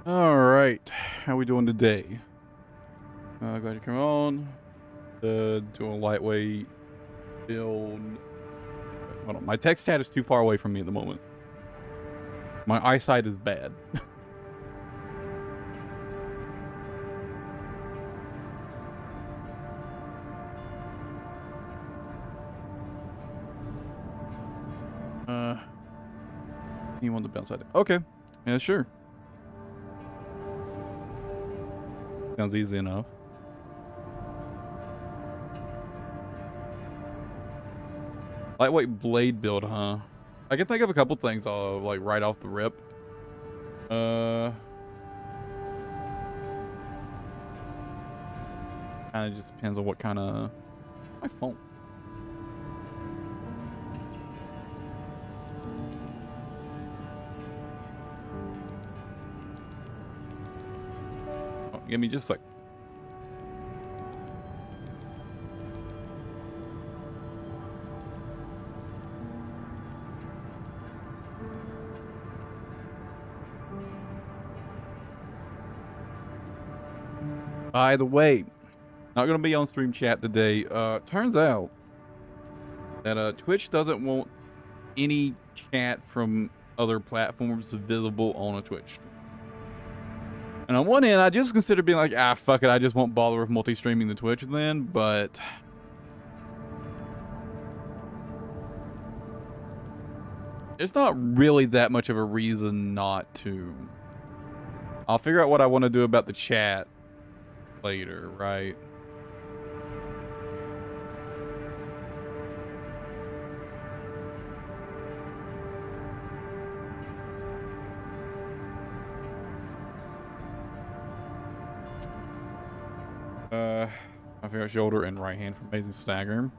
All right, how we doing today? Glad you come on. Do a lightweight build. Hold on, my text stat is too far away from me at the moment. My eyesight is bad. You want the bounce side? Okay, yeah, sure. Sounds easy enough. Lightweight blade build, huh? I can think of a couple things like right off the rip. Kind of just depends on what kind of my phone. Oh, give me just like. By the way, not gonna be on stream chat today. Turns out that Twitch doesn't want any chat from other platforms visible on a Twitch stream. And on one end, I just consider being like, fuck it, I just won't bother with multi-streaming the Twitch then, but there's not really that much of a reason not to. I'll figure out what I want to do about the chat later, right? My favorite shoulder and right hand for amazing stagger.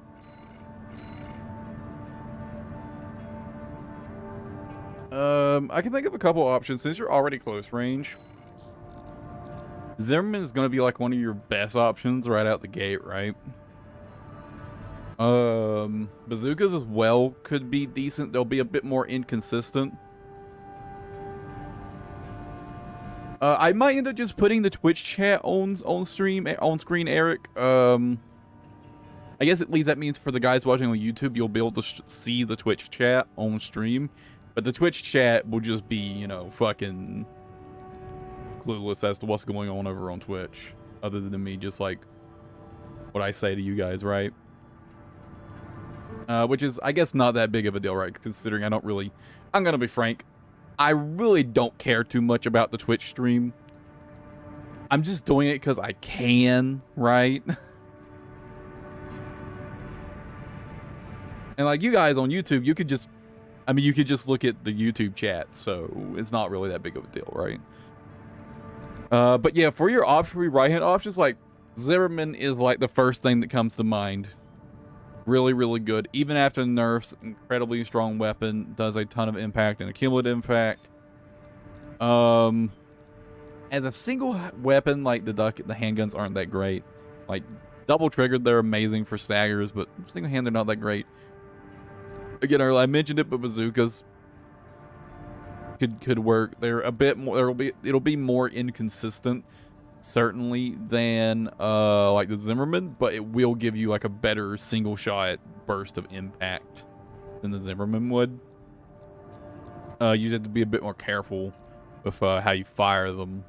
I can think of a couple options since you're already close range. Zimmerman is going to be like one of your best options right out the gate, right? Bazookas as well could be decent. They'll be a bit more inconsistent. I might end up just putting the Twitch chat on screen, Eric. I guess at least that means for the guys watching on YouTube, you'll be able to see the Twitch chat on stream, but the Twitch chat will just be, you know, fucking clueless as to what's going on over on Twitch, other than me just like what I say to you guys, right? Which is, I guess, not that big of a deal, right? Considering I'm gonna be frank, I really don't care too much about the Twitch stream. I'm just doing it because I can, right? And like you guys on YouTube, you could just look at the YouTube chat, so it's not really that big of a deal, right? But yeah, for your right hand options, like Zimmerman is like the first thing that comes to mind. Really, really good. Even after nerfs, incredibly strong weapon, does a ton of impact and a cumulative impact. As a single weapon, like the handguns aren't that great. Like double triggered, they're amazing for staggers, but single hand, they're not that great. Again, I mentioned it, but bazookas could work. They're a bit more. It'll be more inconsistent, certainly, than like the Zimmerman, but it will give you like a better single shot burst of impact than the Zimmerman would. You just have to be a bit more careful with how you fire them.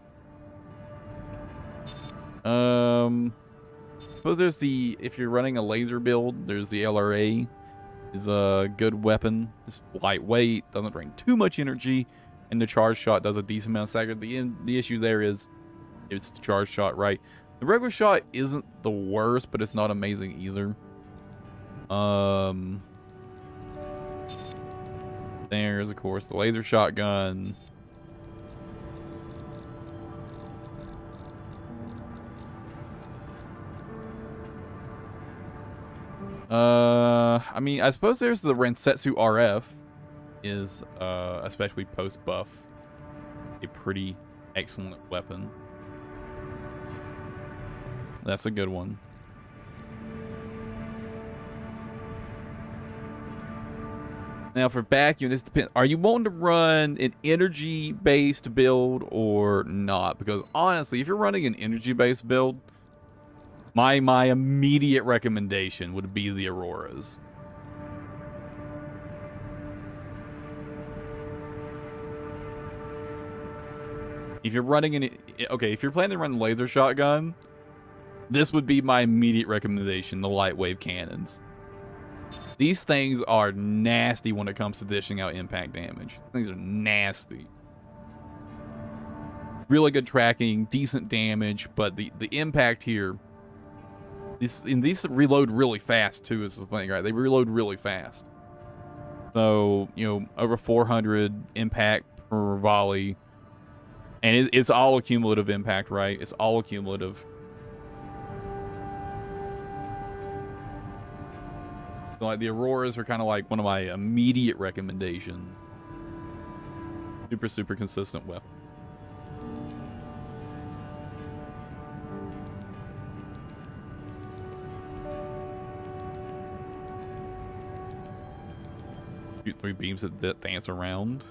Suppose there's if you're running a laser build, there's the LRA. Is a good weapon. It's lightweight, doesn't drain too much energy, and the charge shot does a decent amount of stagger. The issue there is it's the charge shot, right? The regular shot isn't the worst, but it's not amazing either. There's of course the laser shotgun. I mean, I suppose there's the Rensetsu RF is, especially post-buff, a pretty excellent weapon. That's a good one. Now for back units, depend. Are you wanting to run an energy-based build or not? Because honestly, if you're running an energy-based build, my immediate recommendation would be the Auroras. If you're running if you're planning to run laser shotgun, this would be my immediate recommendation, the light wave cannons. These things are nasty when it comes to dishing out impact damage. Things are nasty. Really good tracking, decent damage, but the impact here, these reload really fast too is the thing, right? They reload really fast. So, you know, over 400 impact per volley. And it's all accumulative impact, right? It's all accumulative. So like the Auroras are kind of like one of my immediate recommendations. Super consistent weapon. Shoot 3 beams that dance around.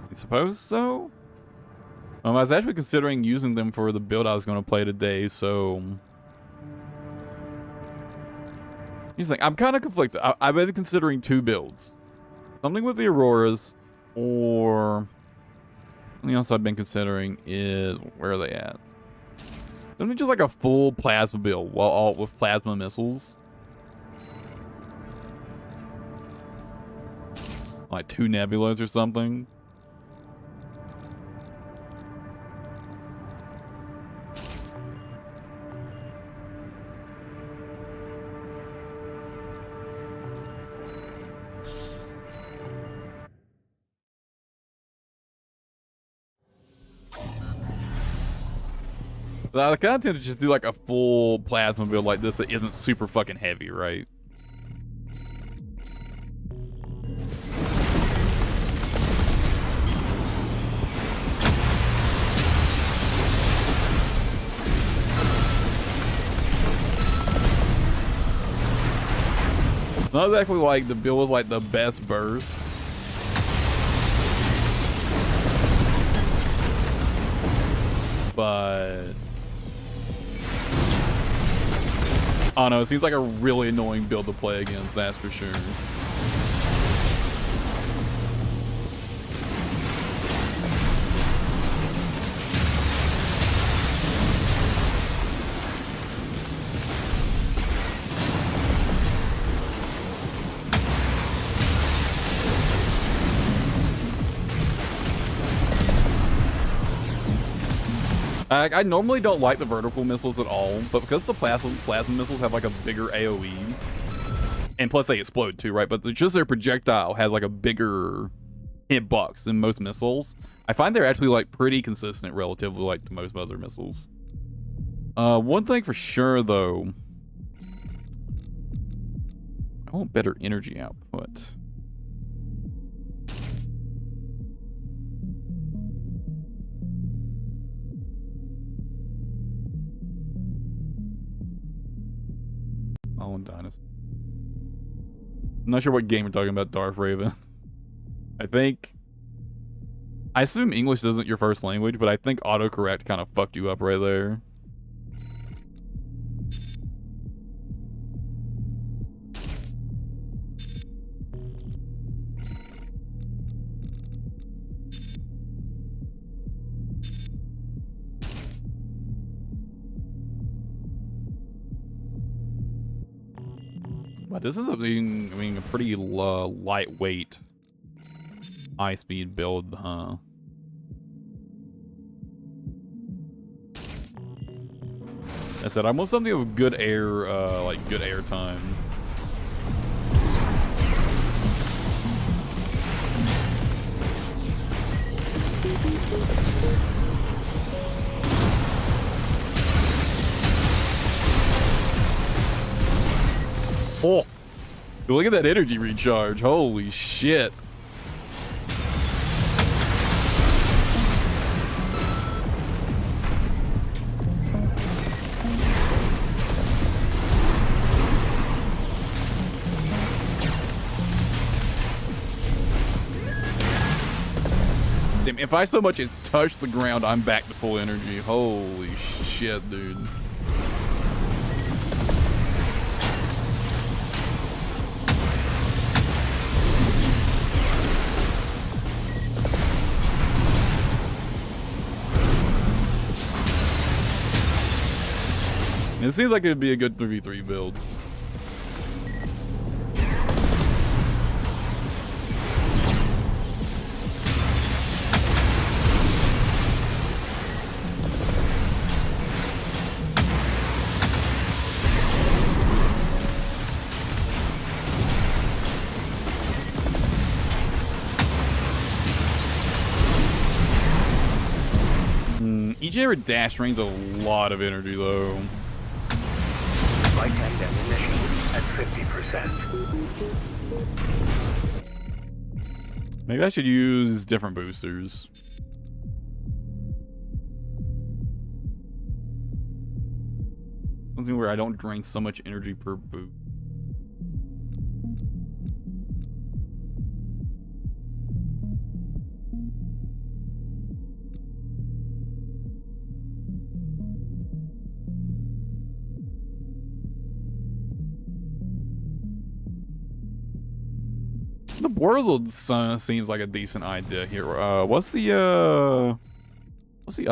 I suppose so. I was actually considering using them for the build I was going to play today, so he's like, I'm kind of conflicted. I've been considering 2 builds. Something with the Auroras, or something else I've been considering is, where are they at? Something just like a full plasma build, well, all with plasma missiles. Like 2 nebulas or something. I kind of tend to just do like a full plasma build like this that isn't super fucking heavy, right? Not exactly like the build was like the best burst. But I don't know, it seems like a really annoying build to play against, that's for sure. I normally don't like the vertical missiles at all, but because the plasma missiles have like a bigger AoE, and plus they explode too, right? But just their projectile has like a bigger hitbox than most missiles. I find they're actually like pretty consistent relatively like to most other missiles. One thing for sure though, I want better energy output. Dynasty. I'm not sure what game we're talking about, Darth Raven. I assume English isn't your first language, but I think autocorrect kind of fucked you up right there. But this is a pretty lightweight, high-speed build, huh? I said I want something with good air, like good air time. Oh, look at that energy recharge. Holy shit. if I so much as touch the ground, I'm back to full energy. Holy shit, dude. It seems like it'd be a good 3v3 build. Each and every dash drains a lot of energy, though. Flight deck ammunition at 50%. Maybe I should use different boosters. Something where I don't drain so much energy per boost. The Wurzel seems like a decent idea here. What's the up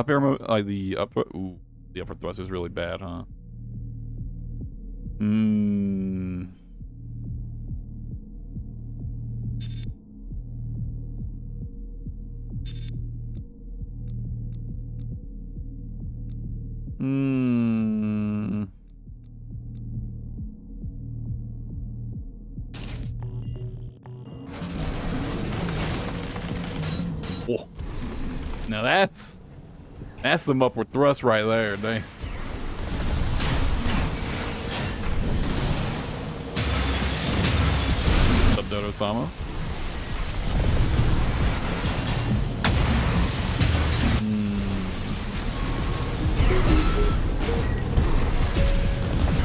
air mode? The upper thrust is really bad, huh? Oh. Now that's some upward thrust right there, dang. What's up, Dodo-sama?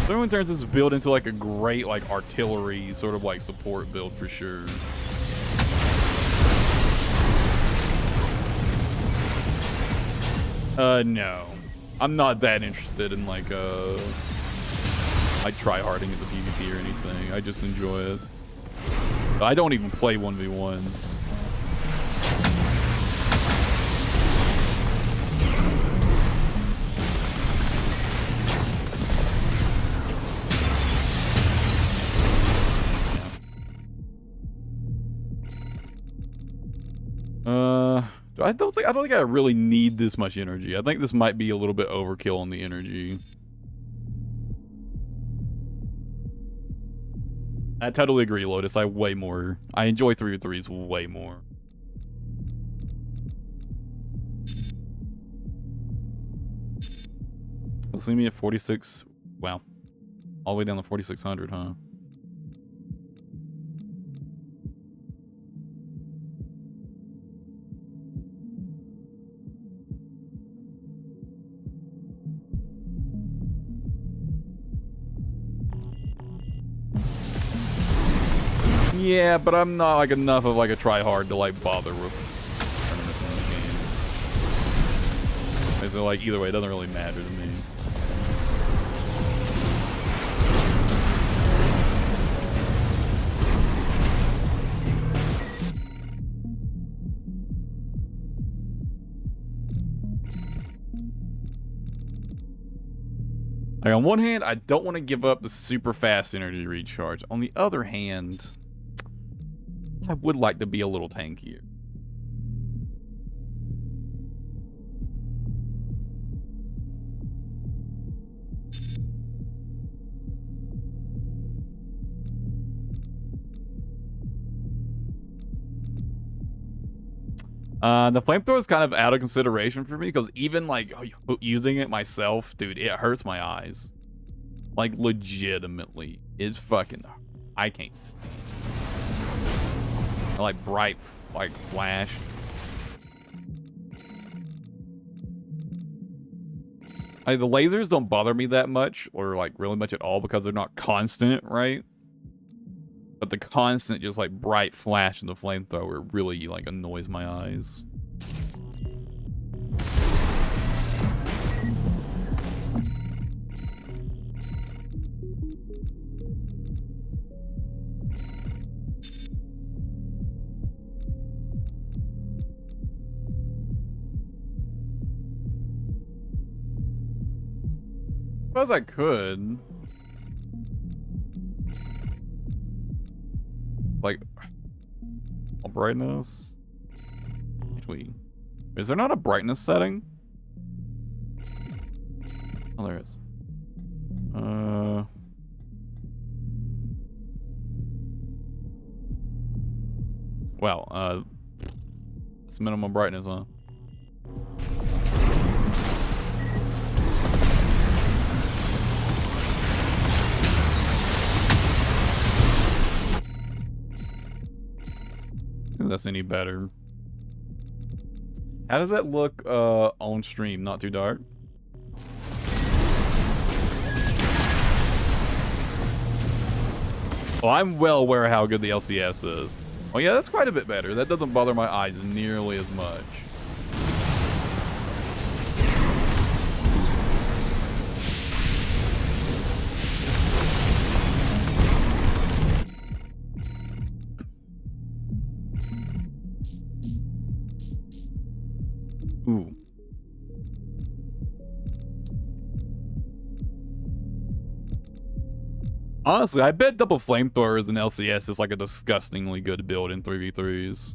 Everyone turns this build into like a great like artillery sort of like support build for sure. No. I'm not that interested in like try-harding at the PvP or anything. I just enjoy it. I don't even play 1v1s. I don't think I really need this much energy. I think this might be a little bit overkill on the energy. I totally agree, Lotus. I enjoy 3v3s way more. Let's leave me at 46. Wow. All the way down to 4600, huh? Yeah, but I'm not like enough of like a try-hard to like bother with tournaments in the game. So like either way, it doesn't really matter to me. Like on one hand, I don't want to give up the super fast energy recharge. On the other hand, I would like to be a little tankier. The flamethrower is kind of out of consideration for me because even like using it myself, dude, it hurts my eyes. Like legitimately, it's fucking. I can't see. Like bright, like flash. Like the lasers don't bother me that much, or like really much at all, because they're not constant, right? But the constant, just like bright flash in the flamethrower really like annoys my eyes. suppose I could. Like, brightness. Tweet. Is there not a brightness setting? Oh, there is. Well, it's minimum brightness, huh? If that's any better. How does that look on stream? Not too dark? Well, I'm well aware of how good the LCS is. Oh yeah, that's quite a bit better. That doesn't bother my eyes nearly as much. Ooh. Honestly, I bet double flamethrowers in LCS is like a disgustingly good build in 3v3s.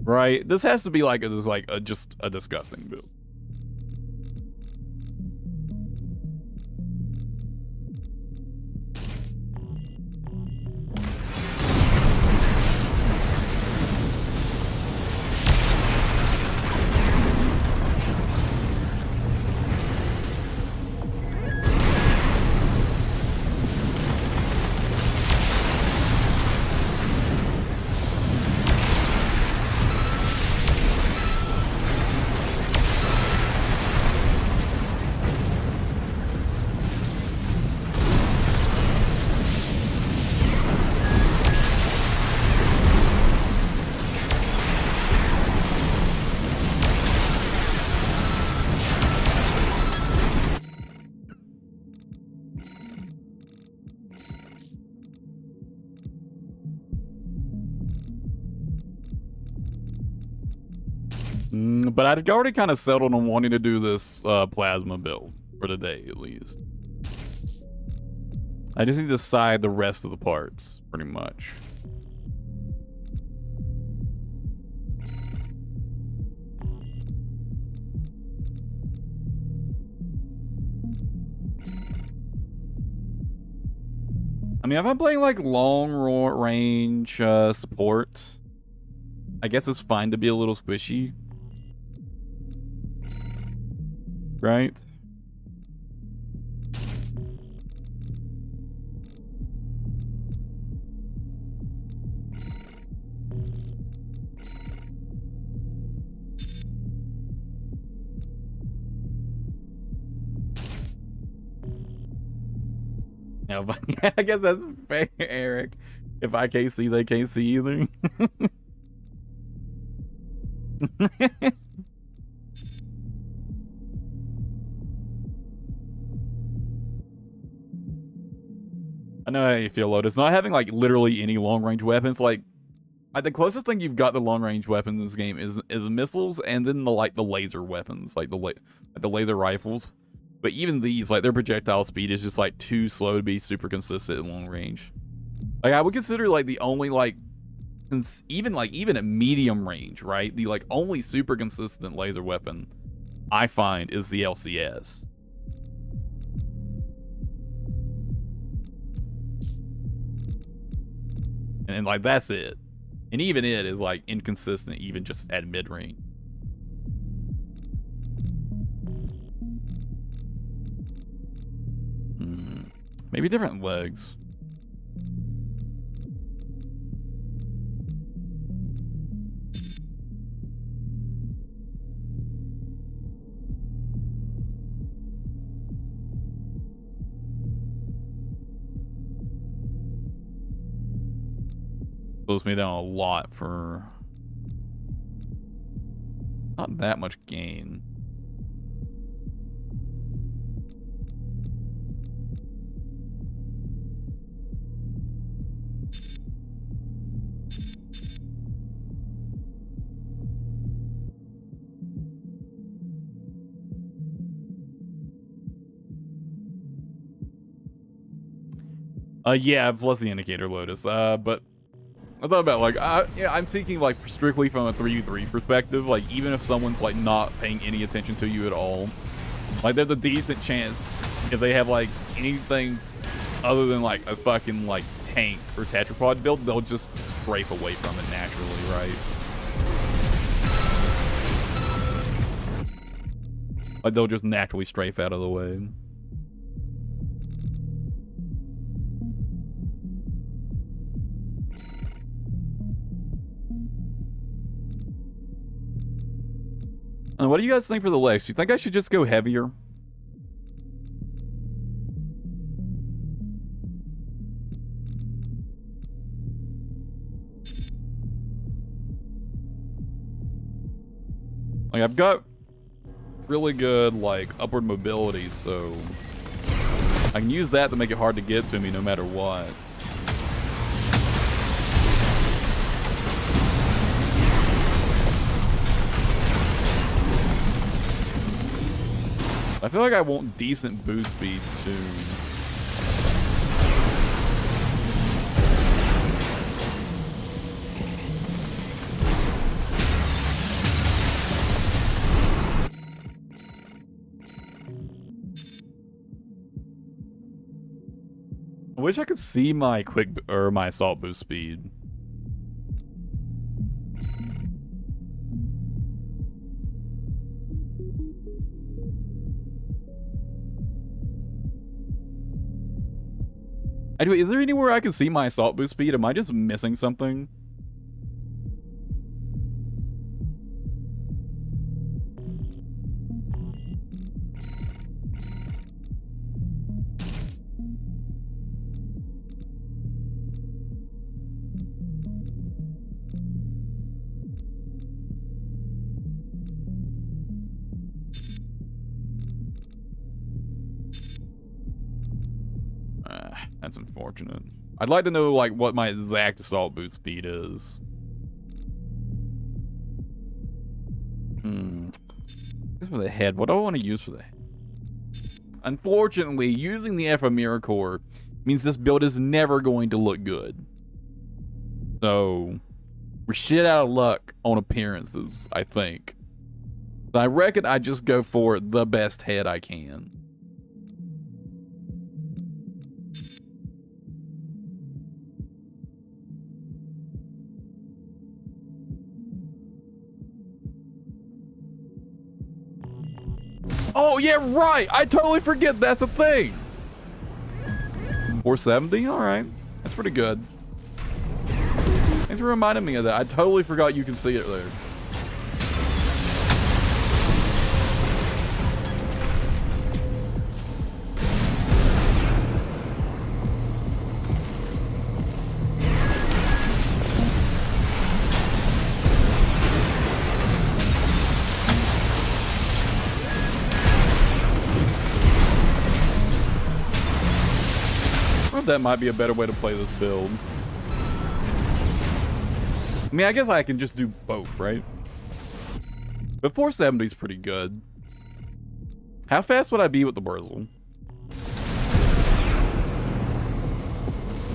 Right? This has to be like just a disgusting build. But I'd already kind of settled on wanting to do this plasma build for today, at least. I just need to decide the rest of the parts, pretty much. I mean, if I'm playing like long range support, I guess it's fine to be a little squishy. Right? Yeah, but yeah, I guess that's fair, Eric. If I can't see, they can't see either. I know how you feel, Lotus. Not having like literally any long range weapons, like the closest thing you've got to long range weapons in this game is missiles, and then the laser weapons, like the laser rifles. But even these, like their projectile speed is just like too slow to be super consistent in long range. Like I would consider like the only like even at medium range, right? The like only super consistent laser weapon I find is the LCS. And like that's it. And even it is like inconsistent even just at mid-range. Maybe different legs. Slows me down a lot for not that much gain. Yeah, plus the indicator Lotus. But I thought about like, yeah, I'm thinking like strictly from a 3v3 perspective. Like even if someone's like not paying any attention to you at all, like there's a decent chance if they have like anything other than like a fucking like tank or tetrapod build, they'll just strafe away from it naturally, right? Like they'll just naturally strafe out of the way. And what do you guys think for the legs? Do you think I should just go heavier? Like I've got really good like upward mobility, so I can use that to make it hard to get to me no matter what. I feel like I want decent boost speed too. I wish I could see my my assault boost speed. Anyway, is there anywhere I can see my assault boost speed? Am I just missing something? That's unfortunate. I'd like to know like what my exact assault boost speed is. This for the head. What do I want to use for the head? Unfortunately, using the Ephemera core means this build is never going to look good. So we're shit out of luck on appearances, I think. So I reckon I just go for the best head I can. Oh, yeah, right. I totally forget that's a thing. 470? All right. That's pretty good. Thanks for reminding me of that. I totally forgot you can see it there. That might be a better way to play this build. I mean, I guess I can just do both, right? But 470 is pretty good. How fast would I be with the Bristle?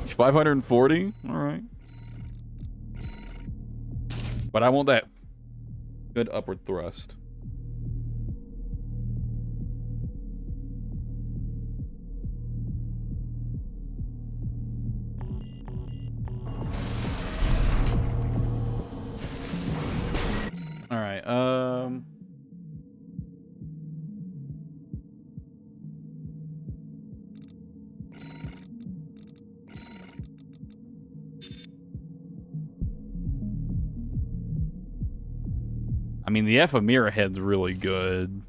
540? Alright. But I want that good upward thrust. All right. I mean, the Ephemera head's really good.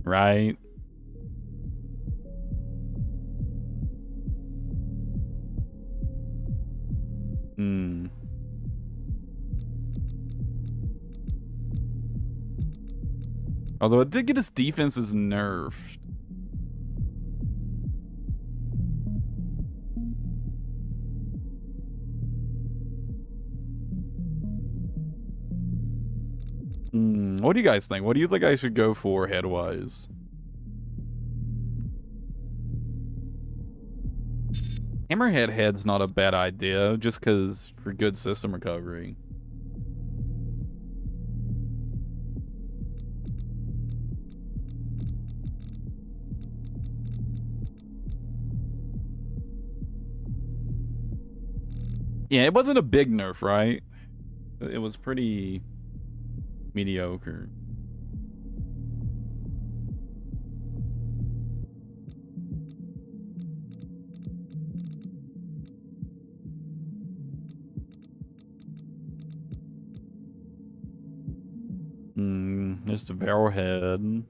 Right? Although I did get his defenses nerfed. What do you guys think? What do you think I should go for head-wise? Hammerhead head's not a bad idea, just because for good system recovery. Yeah, it wasn't a big nerf, right? It was pretty mediocre. Just a barrel head.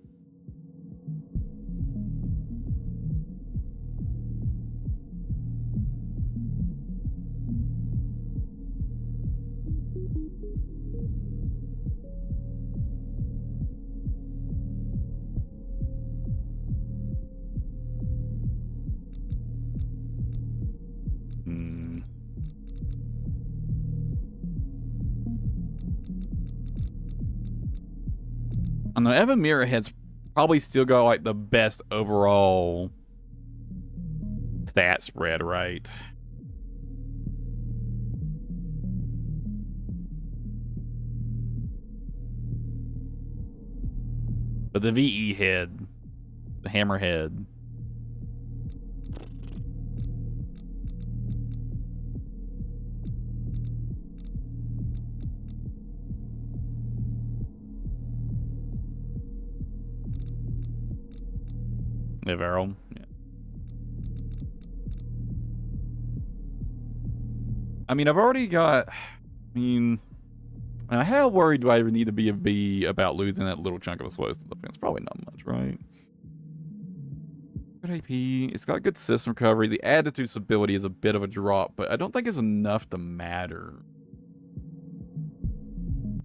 I know Evan Mirror Head's probably still got like the best overall stat spread, right? But the VE head, the Hammerhead. Live arrow. Yeah. I mean, I've already got. How worried do I need to be about losing that little chunk of explosive defense? Probably not much, right? Good AP. It's got good system recovery. The attitude stability is a bit of a drop, but I don't think it's enough to matter.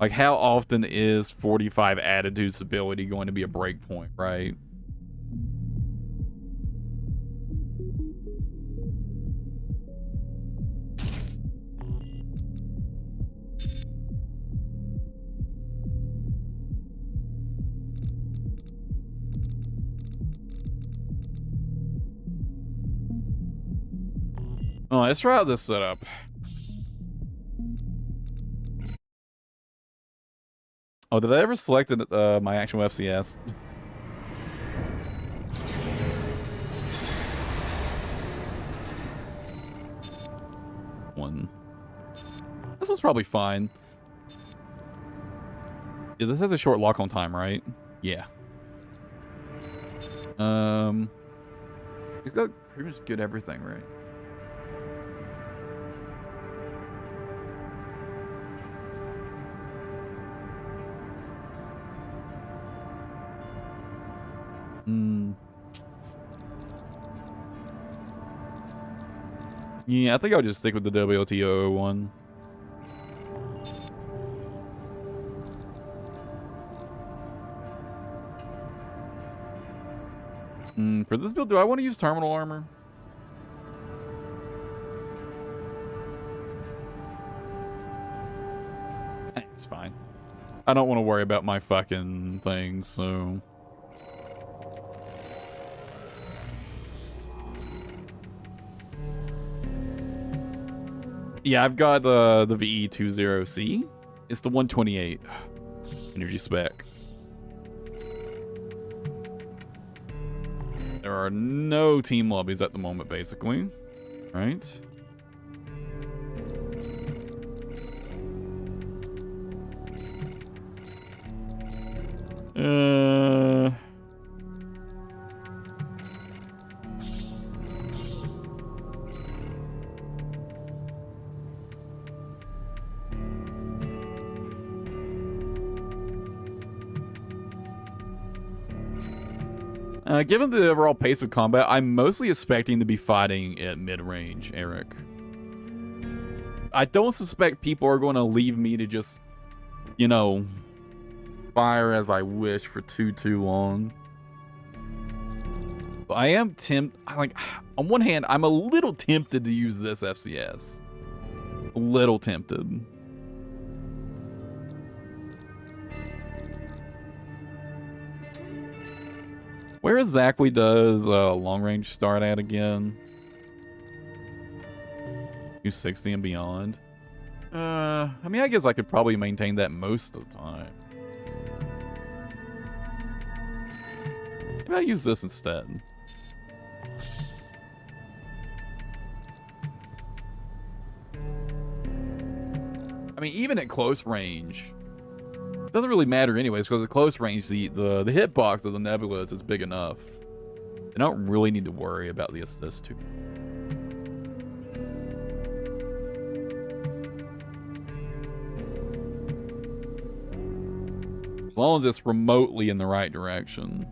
Like, how often is 45 attitude stability going to be a breakpoint, right? Oh, let's try out this setup. Oh, did I ever select my actual FCS? One. This was probably fine. Yeah, this has a short lock-on time, right? Yeah. It's got pretty much good everything, right? Yeah, I think I'll just stick with the WTO one. For this build, do I want to use terminal armor? It's fine. I don't want to worry about my fucking things, so... Yeah, I've got the VE20C. It's the 128 energy spec. There are no team lobbies at the moment, basically. Right? Given the overall pace of combat, I'm mostly expecting to be fighting at mid-range, Eric. I don't suspect people are going to leave me to just, you know, fire as I wish for too long. But I am on one hand, I'm a little tempted to use this FCS. A little tempted. Where exactly does long range start at again? 260 and beyond. I mean, I guess I could probably maintain that most of the time. Maybe I'll use this instead. I mean, even at close range, it doesn't really matter anyways, because at close range, the hitbox of the Nebulas is big enough. I don't really need to worry about the assist too. As long as it's remotely in the right direction.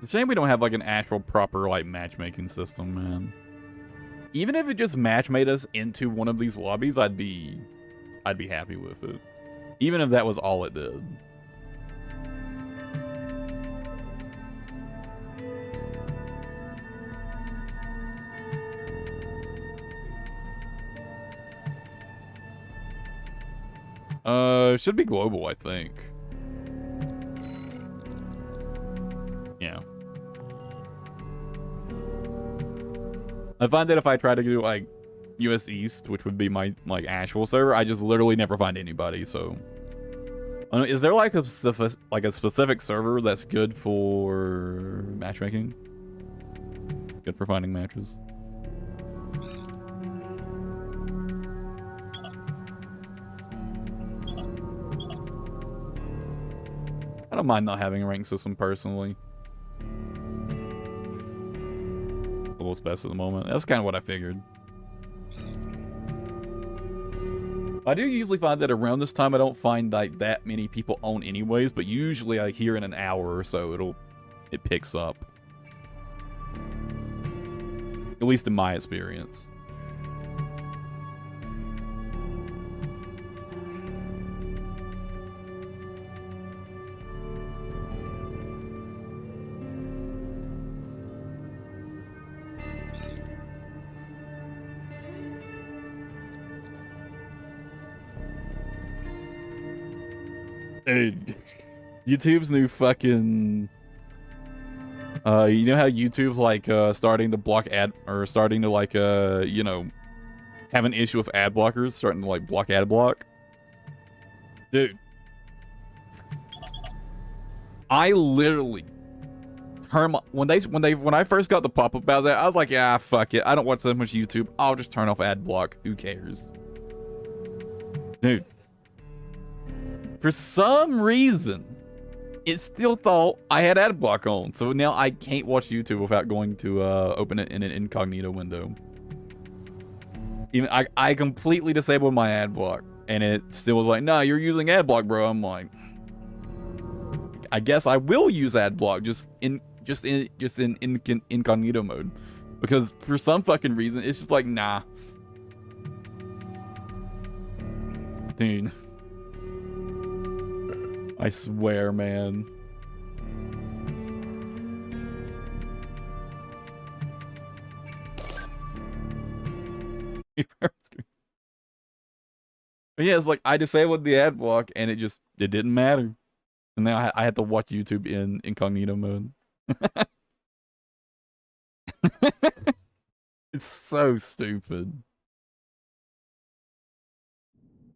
It's a shame we don't have like an actual proper like matchmaking system, man. Even if it just match made us into one of these lobbies, I'd be happy with it. Even if that was all it did. Should be global, I think. Yeah. I find that if I try to do like US East, which would be my like actual server, I just literally never find anybody. So, is there like a specific server that's good for matchmaking? Good for finding matches. I don't mind not having a rank system personally. What's best at the moment. That's kind of what I figured. I do usually find that around this time I don't find like that many people on anyways, but usually like here in an hour or so it picks up. At least in my experience. Dude, YouTube's new fucking you know how YouTube's like starting to block starting to like you know, have an issue with ad blockers, starting to like block ad block. Dude, I literally when I first got the pop-up about that, I was like, yeah, fuck it, I don't watch that much YouTube, I'll just turn off ad block, who cares? Dude, for some reason, it still thought I had ad block on. So now I can't watch YouTube without going to open it in an incognito window. Even I completely disabled my ad block, and it still was like, nah, you're using ad block, bro. I'm like, I guess I will use ad block just in incognito mode, because for some fucking reason it's just like, nah, dude. I swear, man. But yeah, it's like I disabled the ad block and it didn't matter. And now I had to watch YouTube in incognito mode. It's so stupid.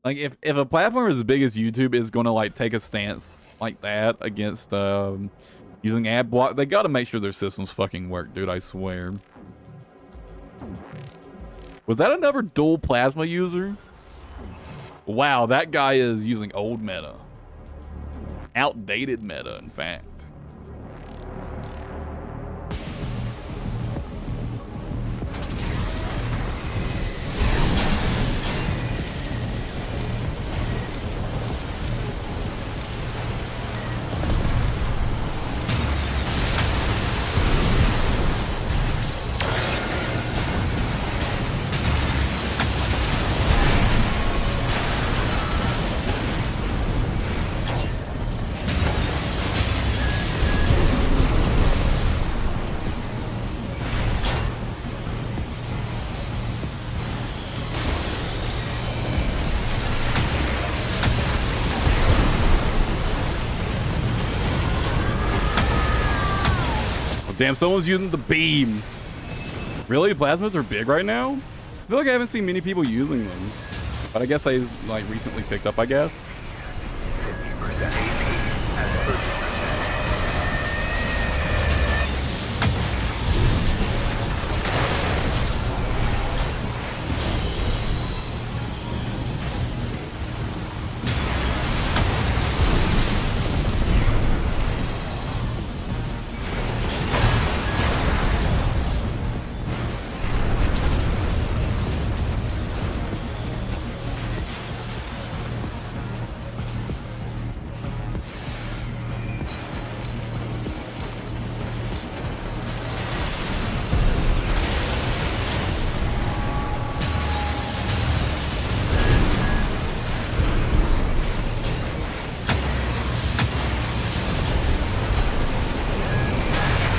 Like, if a platform as big as YouTube is going to, like, take a stance like that against using ad block, they got to make sure their systems fucking work, dude, I swear. Was that another dual plasma user? Wow, that guy is using old meta. Outdated meta, in fact. Damn, someone's using the beam. Really? Plasmas are big right now? I feel like I haven't seen many people using them. But I guess I like recently picked up, I guess.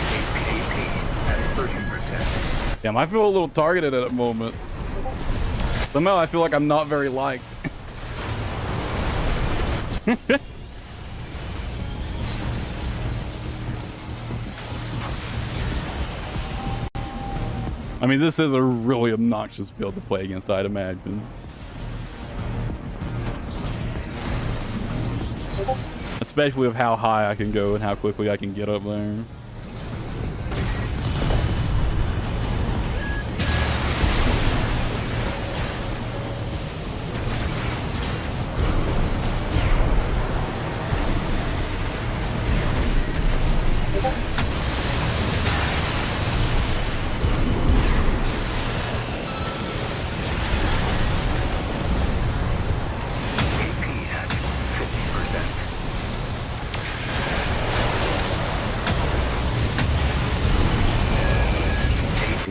50% AP at 30%. Damn, I feel a little targeted at the moment. Somehow I feel like I'm not very liked. I mean, this is a really obnoxious build to play against, I'd imagine. Especially with how high I can go and how quickly I can get up there.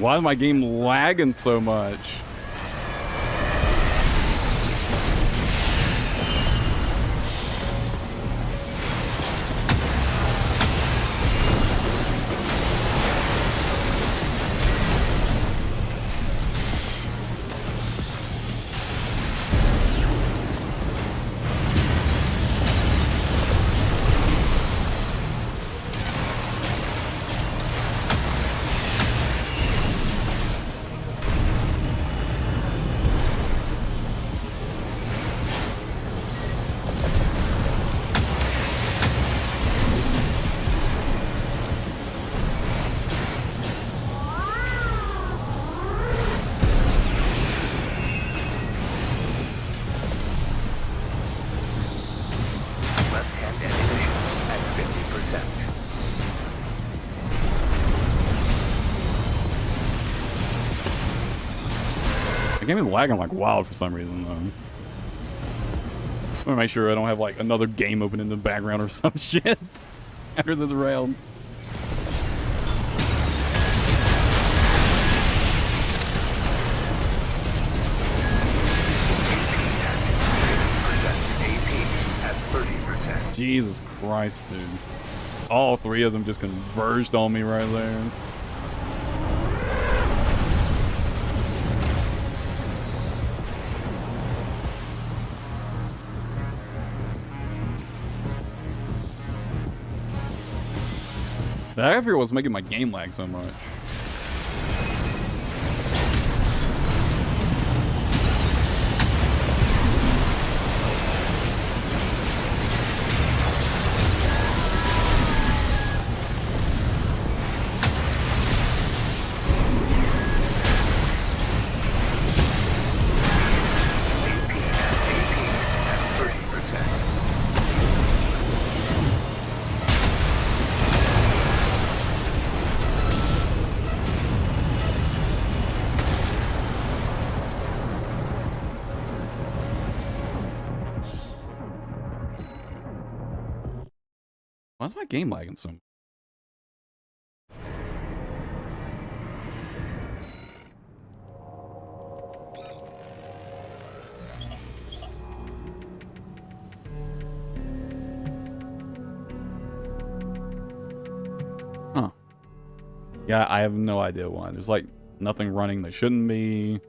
Why is my game lagging so much? The game is lagging like wild for some reason, though. I'm gonna make sure I don't have like another game open in the background or some shit after this round. Jesus Christ, dude. All three of them just converged on me right there. I figured what's making my game lag so much. Why's my game lagging so much? Huh. Yeah, I have no idea why. There's like nothing running that shouldn't be.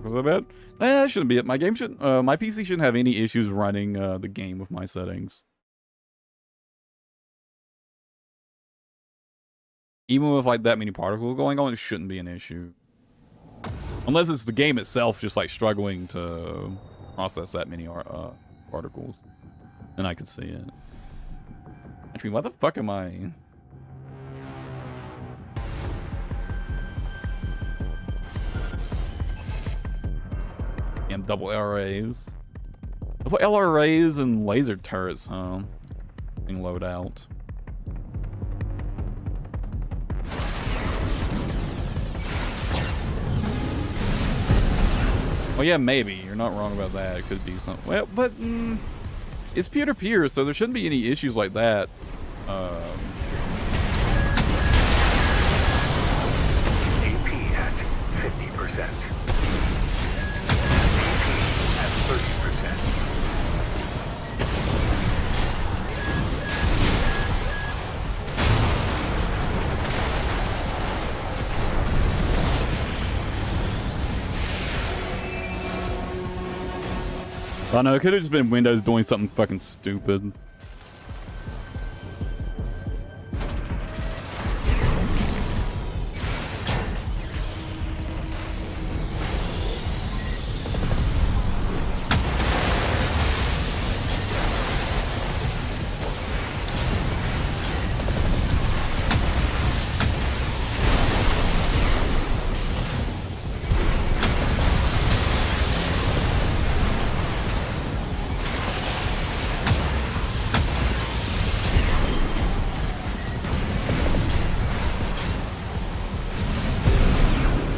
particles, I bet. That shouldn't be it. My game should, my PC shouldn't have any issues running the game with my settings. Even with like that many particles going on, it shouldn't be an issue. Unless it's the game itself just like struggling to process that many particles. Then I could see it. Actually, what the fuck am I? Damn, double LRAs. Double LRAs and laser turrets, huh? Being load out. Well, yeah, maybe. You're not wrong about that. It could be something. Well, but it's peer-to-peer, so there shouldn't be any issues like that. AP at 50%. AP at 30%. I know, it could have just been Windows doing something fucking stupid.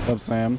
What's up, Sam?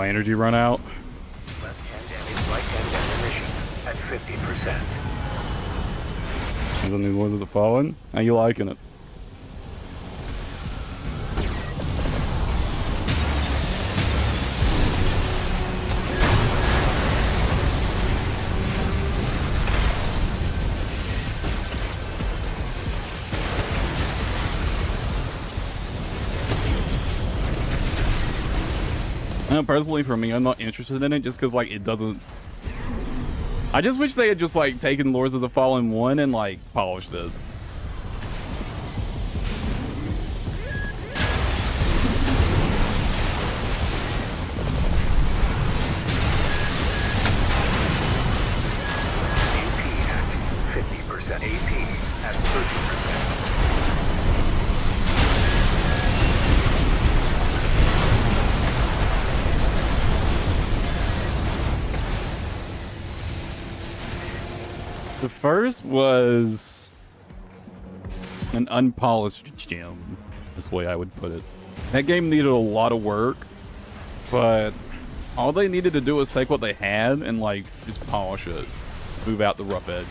Energy run out. Left-hand damage, right-hand ammunition at 50%. There's a new Lords of the Fallen. How you liking it? Personally, for me, I'm not interested in it just because, like, it doesn't... I just wish they had just, like, taken Lords of the Fallen 1 and, like, polished it. AP at 50%. AP at 30%. The first was an unpolished gem, is the way I would put it. That game needed a lot of work, but all they needed to do was take what they had and, like, just polish it. Move out the rough edges.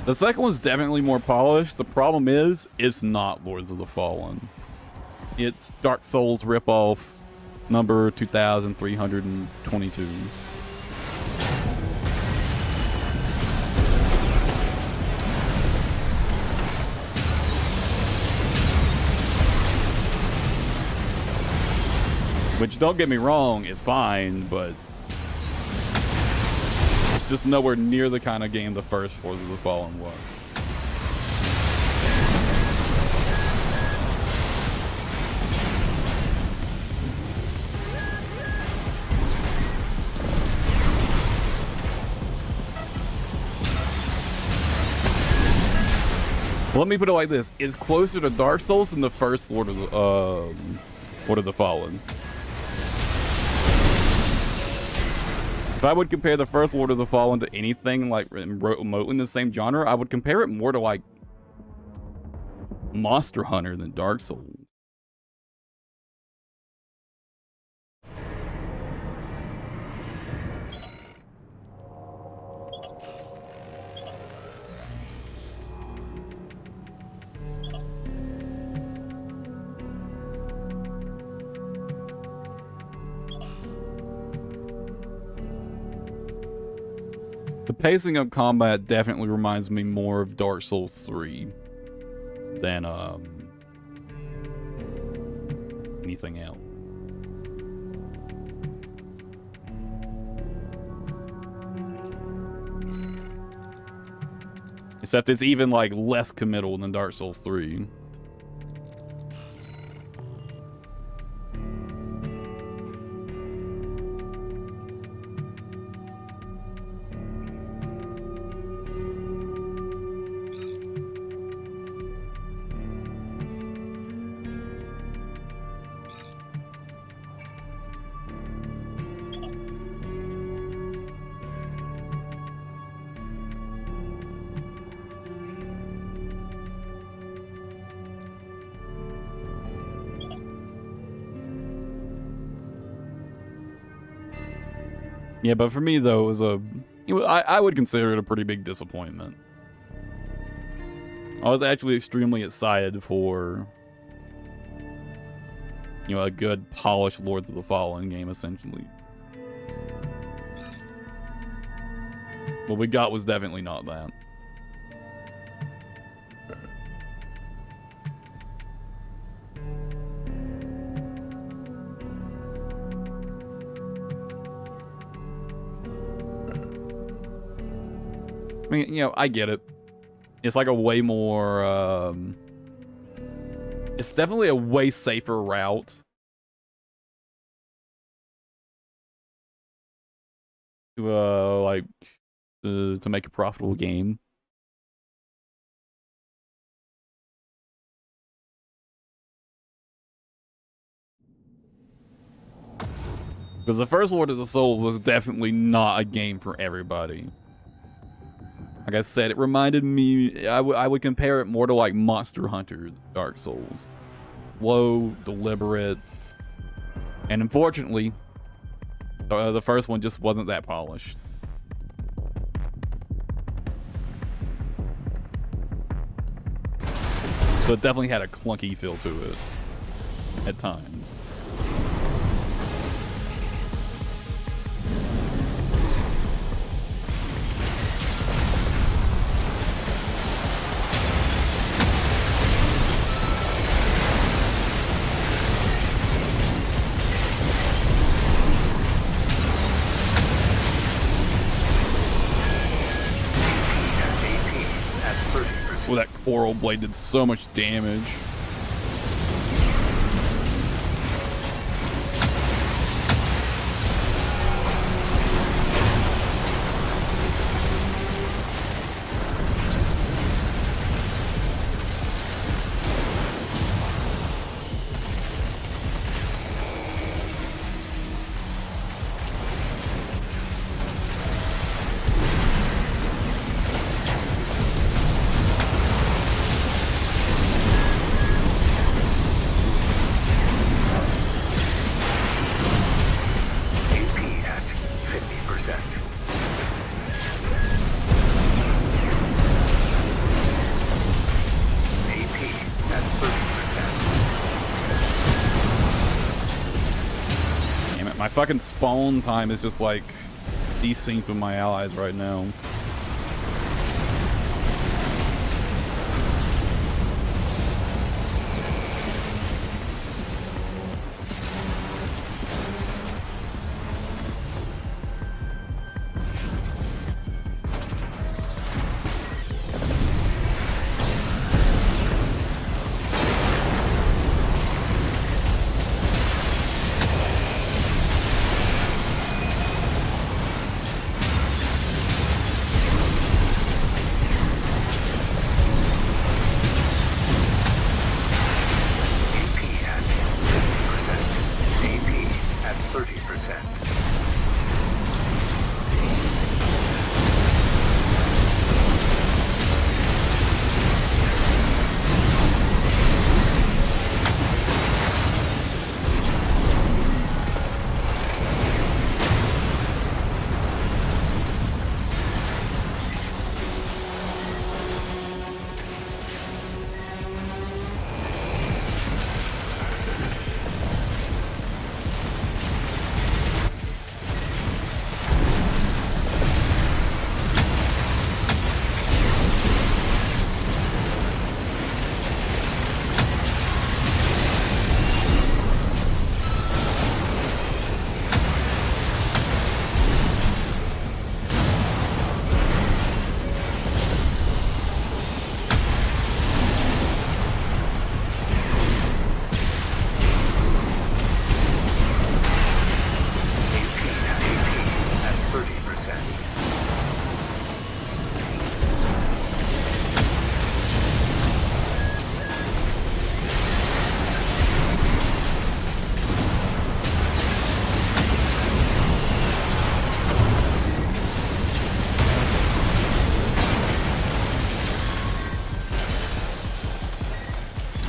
The second one's definitely more polished. The problem is, it's not Lords of the Fallen. It's Dark Souls ripoff number 2322. Which, don't get me wrong, is fine, but it's just nowhere near the kind of game the first Forza the Fallen was. Let me put it like this: is closer to Dark Souls than the first Lord of the Fallen. If I would compare the first Lord of the Fallen to anything like remotely in the same genre, I would compare it more to like Monster Hunter than Dark Souls. The pacing of combat definitely reminds me more of Dark Souls 3 than anything else. Except it's even like less committal than Dark Souls 3. Yeah, but for me though, it was I would consider it a pretty big disappointment. I was actually extremely excited for, you know, a good polished Lords of the Fallen game, essentially. What we got was definitely not that. I mean, you know, I get it. It's like a way more, it's definitely a way safer route to, to make a profitable game. Because the first Lord of the Soul was definitely not a game for everybody. Like I said, it reminded me, I would compare it more to like Monster Hunter Dark Souls. Slow, deliberate, and unfortunately, the first one just wasn't that polished. So it definitely had a clunky feel to it at times. Well, that coral blade did so much damage. My fucking spawn time is just like desynced with my allies right now.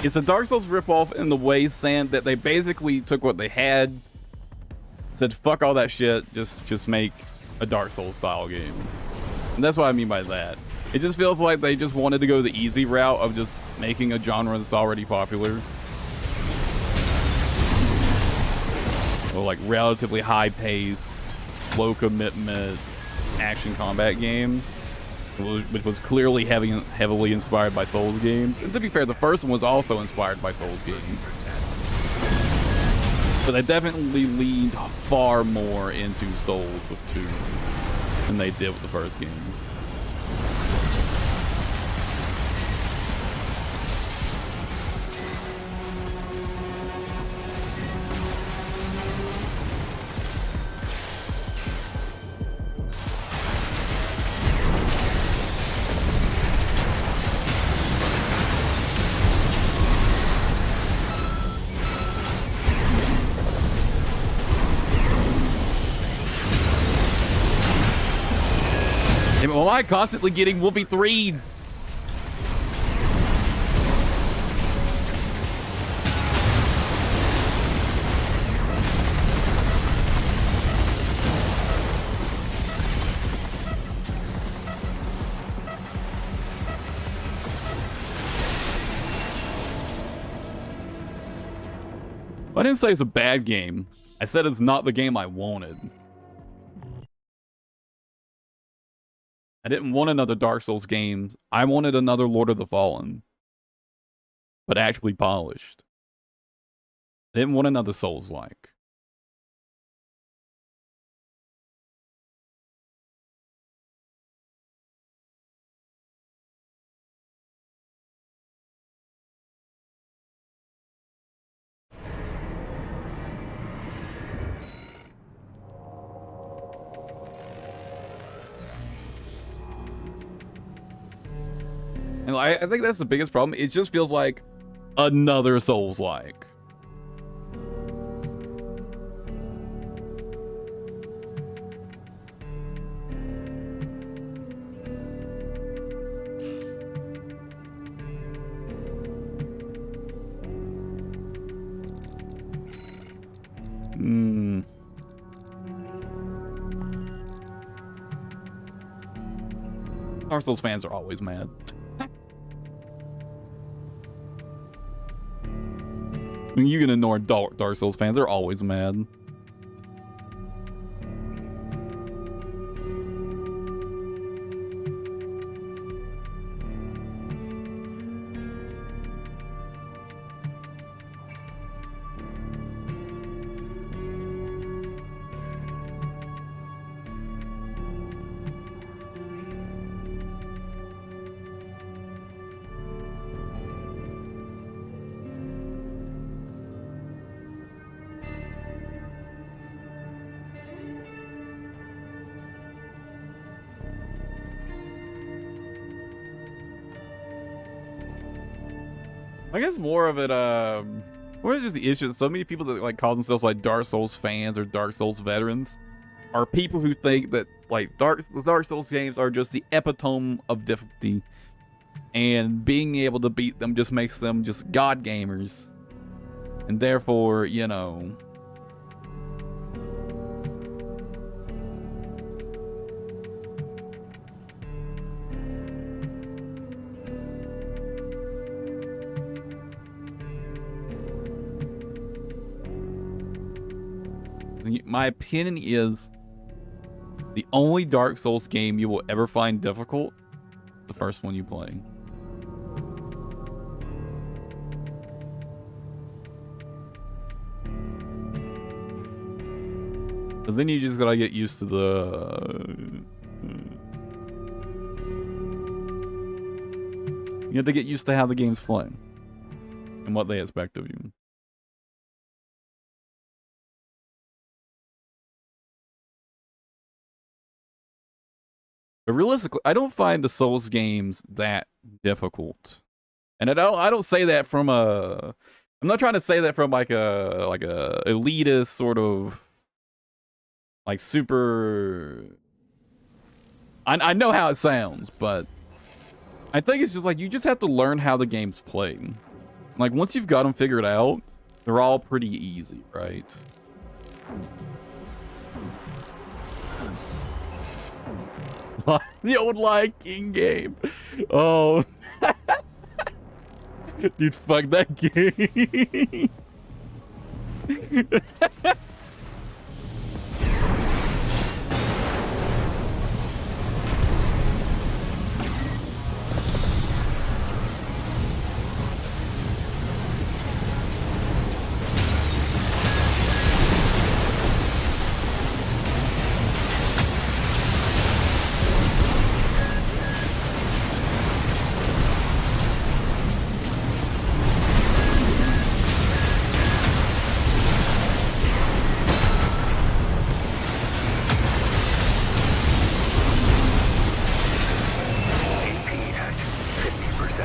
It's a Dark Souls ripoff in the way that they basically took what they had, said fuck all that shit, just make a Dark Souls style game. And that's what I mean by that. It just feels like they just wanted to go the easy route of just making a genre that's already popular. Or like relatively high pace, low commitment action combat game, which was clearly heavily inspired by Souls games. And to be fair, the first one was also inspired by Souls games. But they definitely leaned far more into Souls with 2 than they did with the first game. Am I constantly getting Wolfie 3? I didn't say it's a bad game. I said it's not the game I wanted. I didn't want another Dark Souls game. I wanted another Lord of the Fallen. But actually polished. I didn't want another Souls-like. And I think that's the biggest problem. It just feels like another Souls-like. Dark Souls fans are always mad. I mean, you can ignore Dark Souls fans. They're always mad. I guess more of it, more just the issue that so many people that like call themselves like Dark Souls fans or Dark Souls veterans are people who think that like the Dark Souls games are just the epitome of difficulty, and being able to beat them just makes them just god gamers, and therefore, you know, my opinion is the only Dark Souls game you will ever find difficult, the first one you play. Because then you just gotta get used to you have to get used to how the game's playing and what they expect of you. But realistically, I don't find the Souls games that difficult, and I don't say that from a. I'm not trying to say that from like a elitist sort of like super. I know how it sounds, but I think it's just like you just have to learn how the game's played. Like, once you've got them figured out, they're all pretty easy, right? The old Lion King game. Oh. Dude, fuck that game. AP at 50%.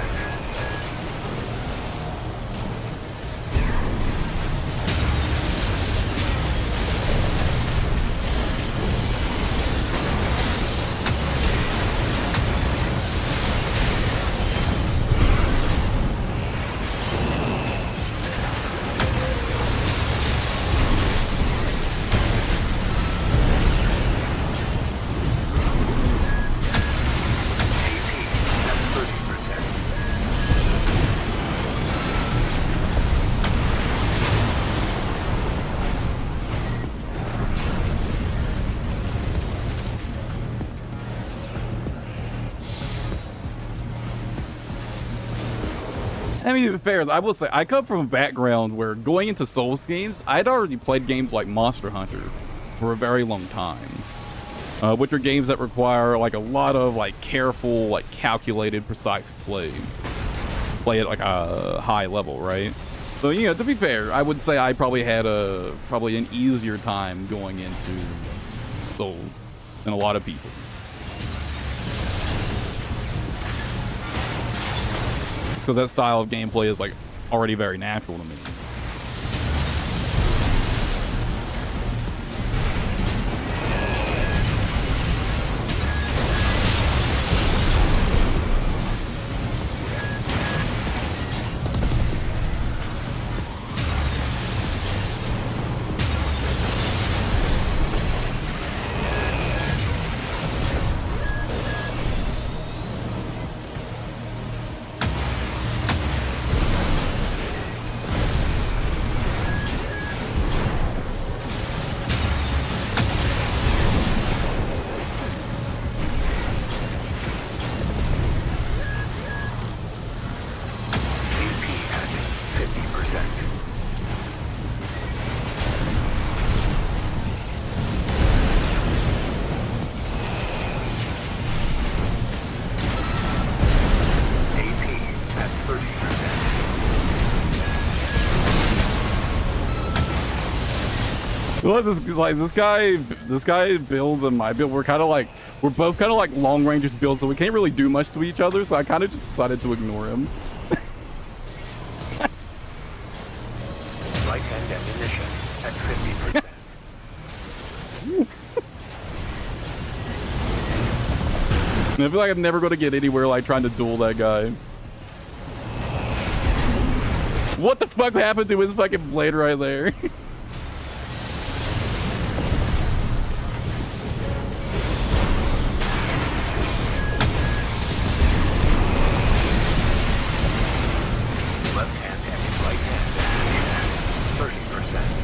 AP at 30%. I mean, to be fair, I will say, I come from a background where going into Souls games, I'd already played games like Monster Hunter for a very long time. Which are games that require, like, a lot of, like, careful, like, calculated, precise play. Play at, like, a high level, right? So, you know, to be fair, I would say I probably had probably an easier time going into Souls than a lot of people. Because that style of gameplay is, like, already very natural to me. AP at 50%. AP at 30%. Well, this guy builds and my build, we're both kind of like long range builds, so we can't really do much to each other, so I kind of just decided to ignore him. Light and ammunition at 50%. And I feel like I'm never going to get anywhere like trying to duel that guy. What the fuck happened to his fucking blade right there? Left hand and right hand ammunition at 30%.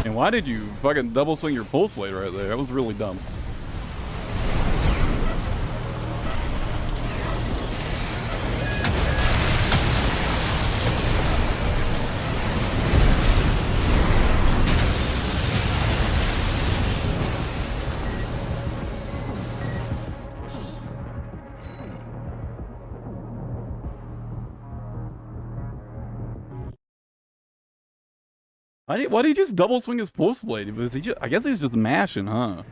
And why did you fucking double swing your pulse blade right there? That was really dumb. Why did he just double swing his pulse blade? Was he just, I guess he was just mashing, huh?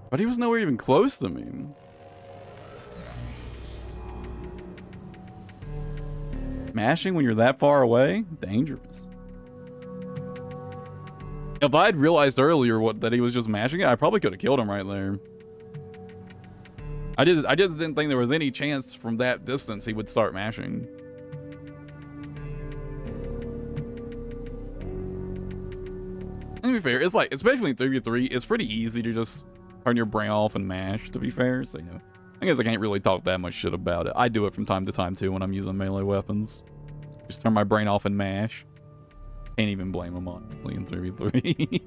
But he was nowhere even close to me. Mashing when you're that far away? Dangerous. If I'd realized earlier that he was just mashing it, I probably could have killed him right there. I just didn't think there was any chance from that distance he would start mashing. To be fair, it's like, especially in 3v3, it's pretty easy to just turn your brain off and mash, to be fair. So, you know, I guess I can't really talk that much shit about it. I do it from time to time, too, when I'm using melee weapons. Just turn my brain off and mash. Can't even blame them, honestly, in 3v3.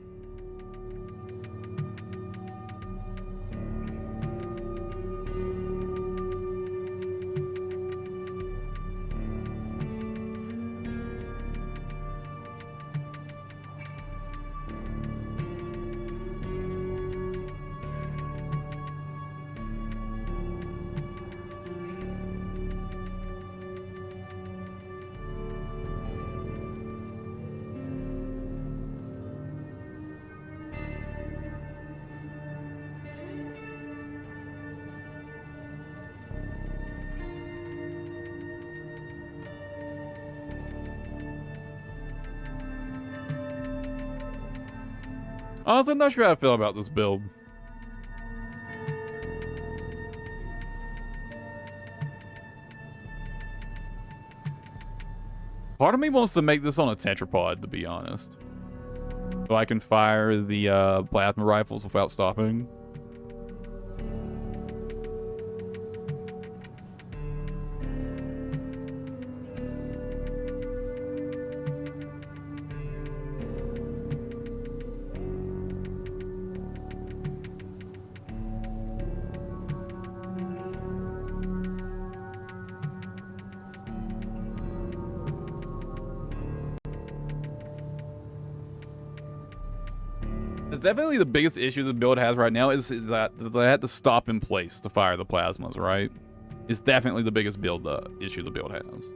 Honestly, I'm not sure how I feel about this build. Part of me wants to make this on a tetrapod, to be honest. So I can fire the plasma rifles without stopping. Definitely the biggest issue the build has right now is that they had to stop in place to fire the plasmas, right? It's definitely the biggest build issue the build has.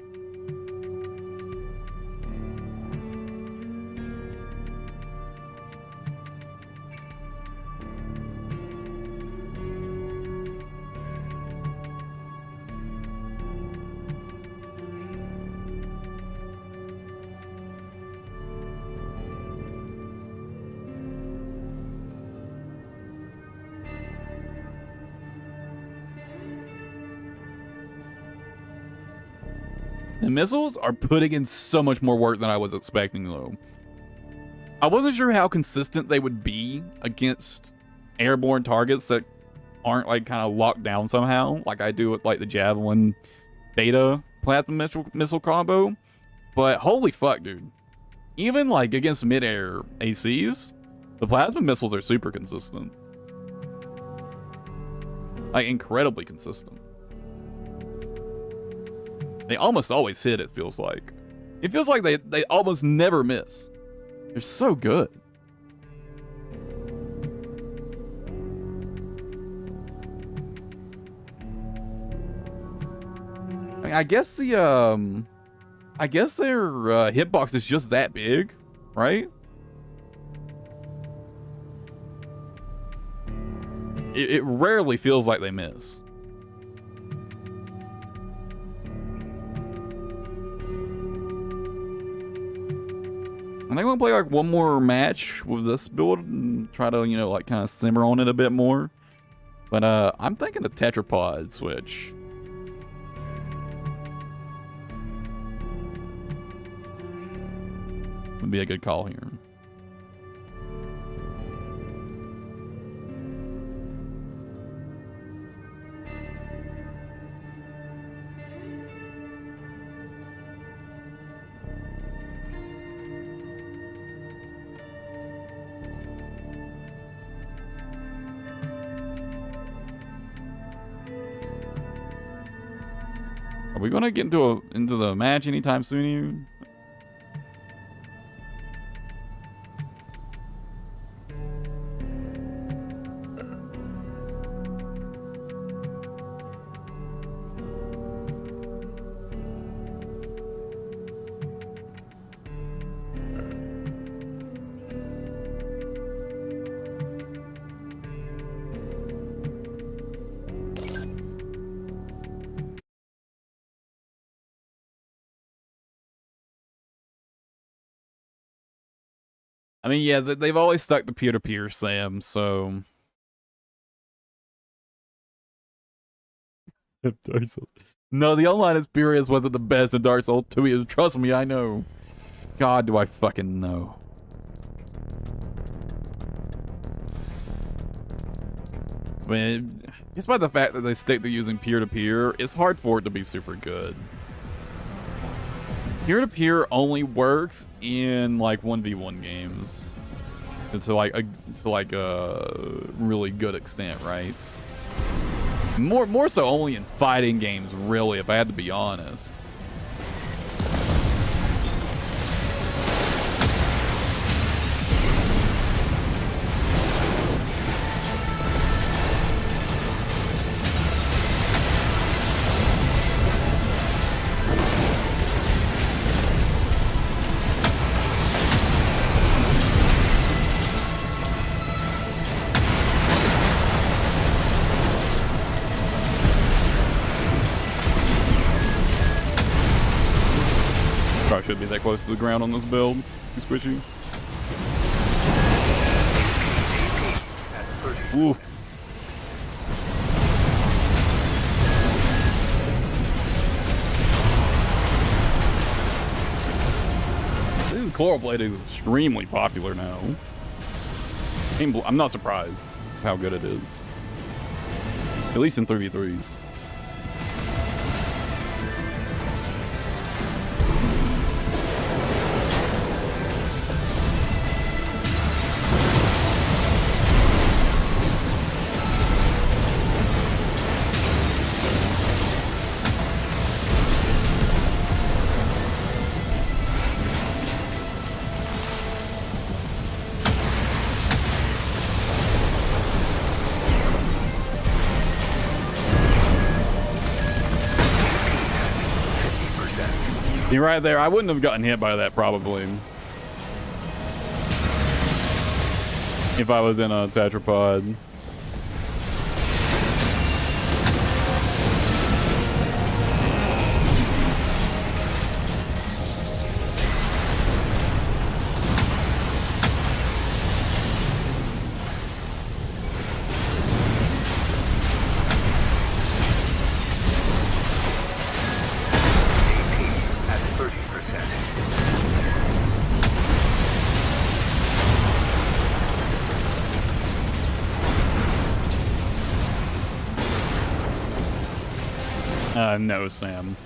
The missiles are putting in so much more work than I was expecting, though. I wasn't sure how consistent they would be against airborne targets that aren't, like, kind of locked down somehow, like I do with, like, the Javelin Beta Plasma missile combo. But holy fuck, dude. Even, like, against mid-air ACs, the plasma missiles are super consistent. Like, incredibly consistent. They almost always hit, it feels like. It feels like they almost never miss. They're so good. I guess their hitbox is just that big, right? It rarely feels like they miss. I think I'm gonna play like one more match with this build and try to, you know, like kind of simmer on it a bit more. But I'm thinking a tetrapod switch. Would be a good call here. Are we gonna get into the match anytime soon? I mean, yeah, they've always stuck to peer-to-peer, Sam, so... Dark Souls. No, the online experience wasn't the best in Dark Souls 2 is. Trust me, I know. God, do I fucking know. I mean, despite the fact that they stick to using peer-to-peer, it's hard for it to be super good. Peer-to-peer only works in like 1v1 games to like a really good extent, right? More so only in fighting games, really, if I had to be honest. Should be that close to the ground on this build. Too squishy. Ooh. Dude, Coral Blade is extremely popular now. I'm not surprised how good it is. At least in 3v3s. You're right there. I wouldn't have gotten hit by that probably if I was in a tetrapod. No, Sam.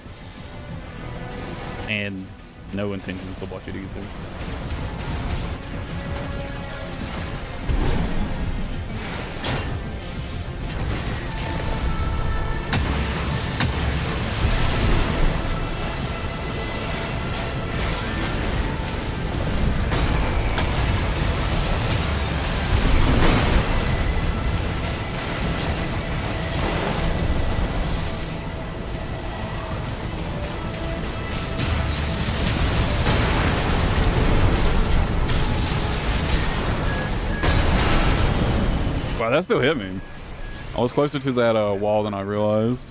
And no intentions to watch it either. Wow, that still hit me. I was closer to that wall than I realized.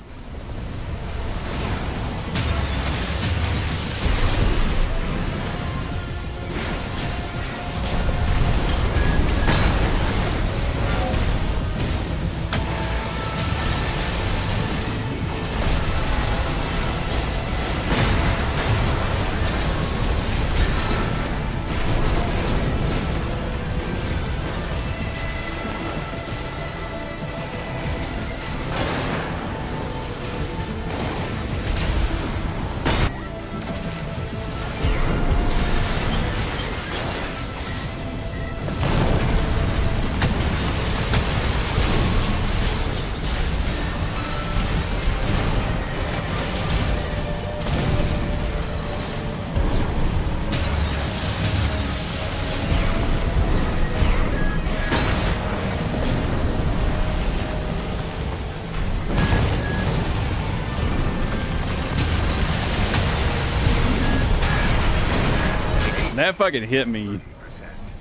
That fucking hit me.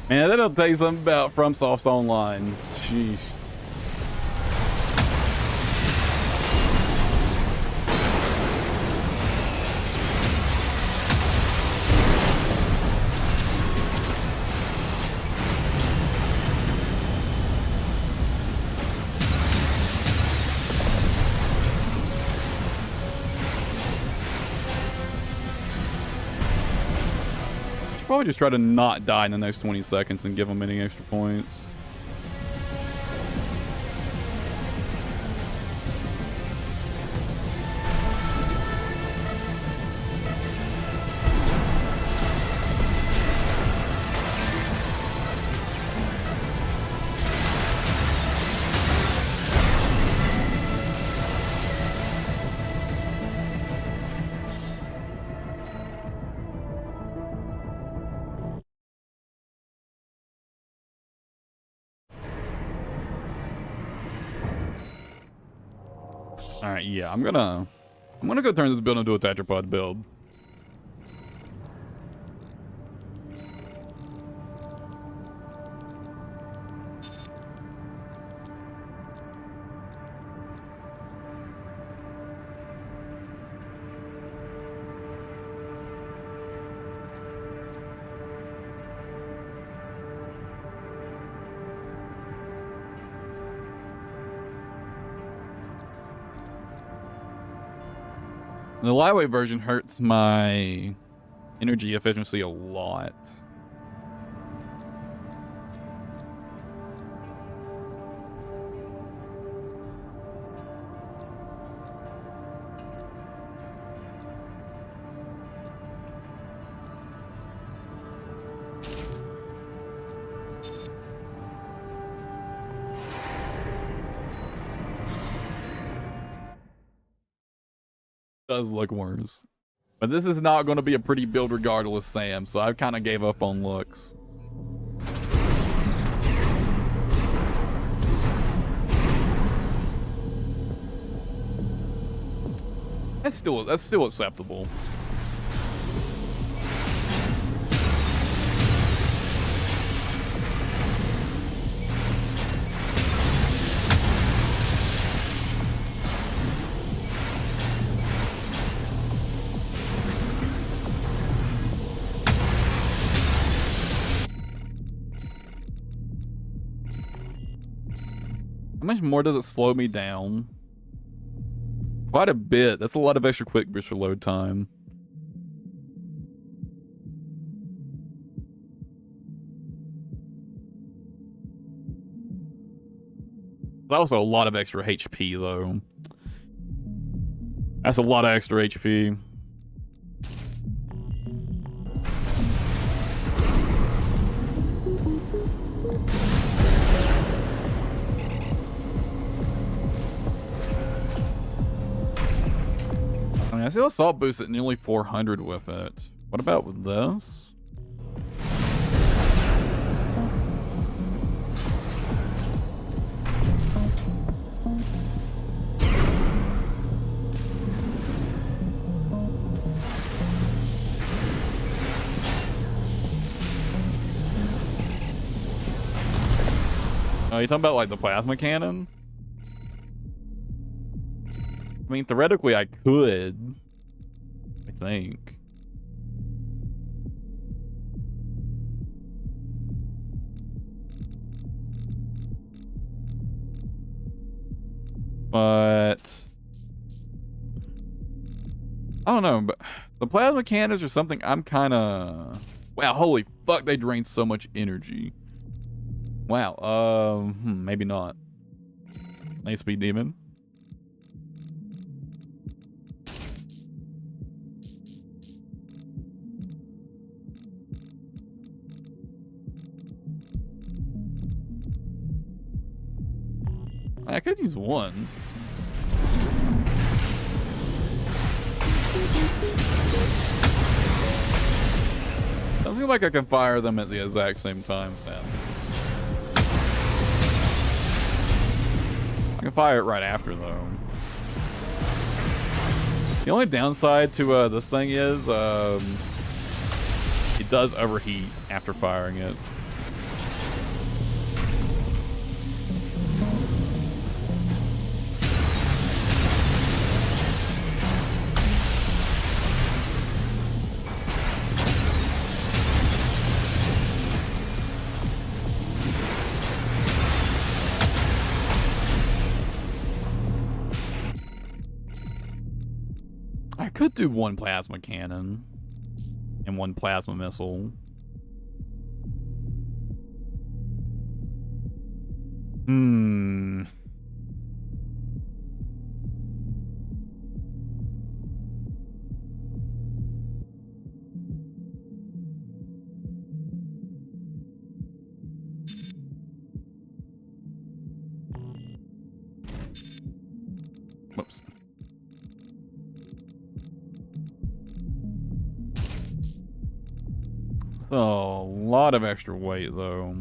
Man, that'll tell you something about FromSoft's online. Sheesh. Probably just try to not die in the next 20 seconds and give them any extra points. All right, yeah, I'm gonna go turn this build into a tetrapod build. The lightweight version hurts my energy efficiency a lot. Does look worse. But this is not going to be a pretty build regardless, Sam, so I've kind of gave up on looks. That's still acceptable. How much more does it slow me down? Quite a bit. That's a lot of extra quick boost for load time. That's also a lot of extra HP, though. That's a lot of extra HP. I see assault boost at nearly 400 with it. What about with this? Oh, you talking about like the plasma cannon? I mean, theoretically, I could. I think. But I don't know. But the plasma cannons are something I'm kind of. Wow! Holy fuck! They drain so much energy. Wow. Maybe not. Nice speed demon. I could use one. Doesn't seem like I can fire them at the exact same time, Sam. I can fire it right after, though. The only downside to this thing is it it does overheat after firing it. I could do one plasma cannon and one plasma missile. Whoops. So, a lot of extra weight, though.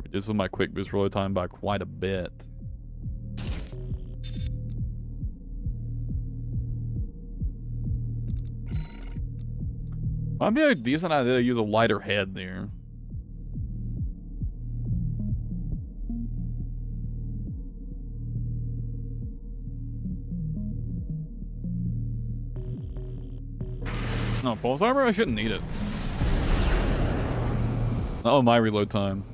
Reduces my quick boost reload time by quite a bit. Might be a decent idea to use a lighter head there. No, pulse armor? I shouldn't need it. Oh, my reload time.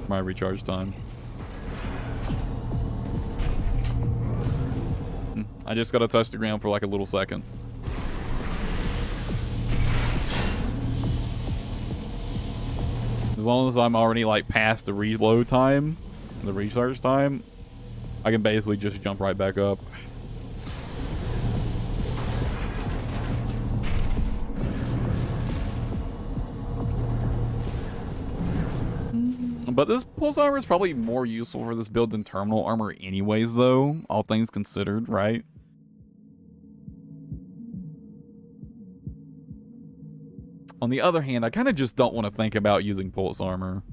My recharge time. I just gotta touch the ground for like a little second. As long as I'm already like past the reload time, the recharge time, I can basically just jump right back up. But this pulse armor is probably more useful for this build than terminal armor anyways, though, all things considered, right? On the other hand, I kind of just don't want to think about using pulse armor.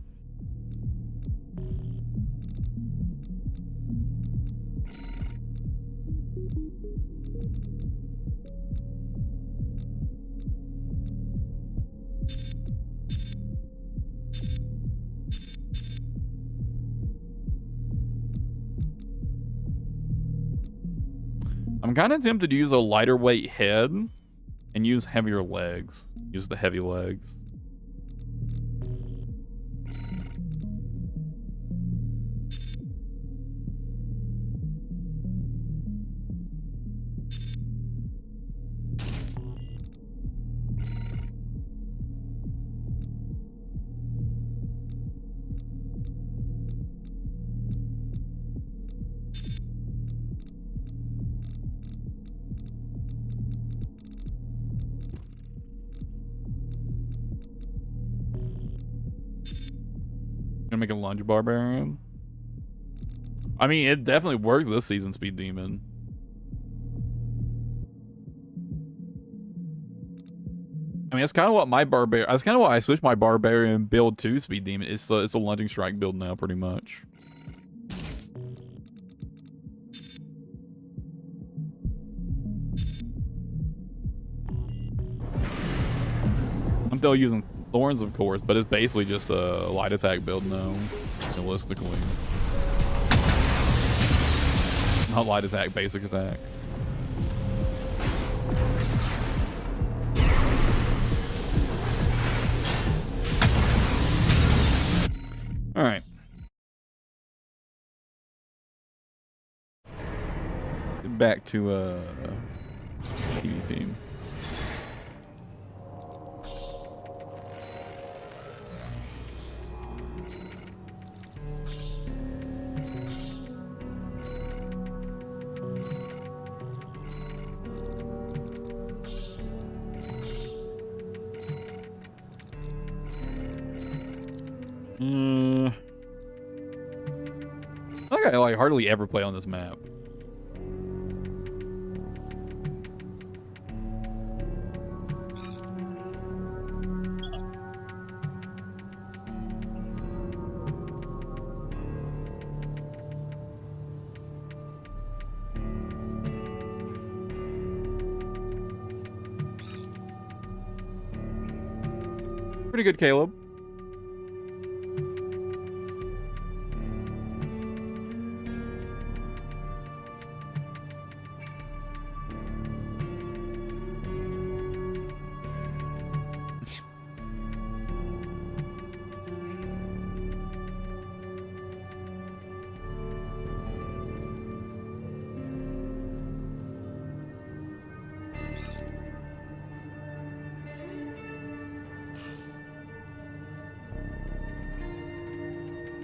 I'm kind of tempted to use a lighter weight head and use heavier legs. Use the heavy legs. Gonna make a lunge barbarian. I mean, it definitely works this season, Speed Demon. I mean, that's kind of what my barbarian. That's kind of why I switched my barbarian build to Speed Demon. It's a lunging strike build now, pretty much. I'm still using Thorns, of course, but it's basically just a light attack build now, realistically. Not light attack, basic attack. All right. Back to PvP. I like hardly ever play on this map. Pretty good, Caleb.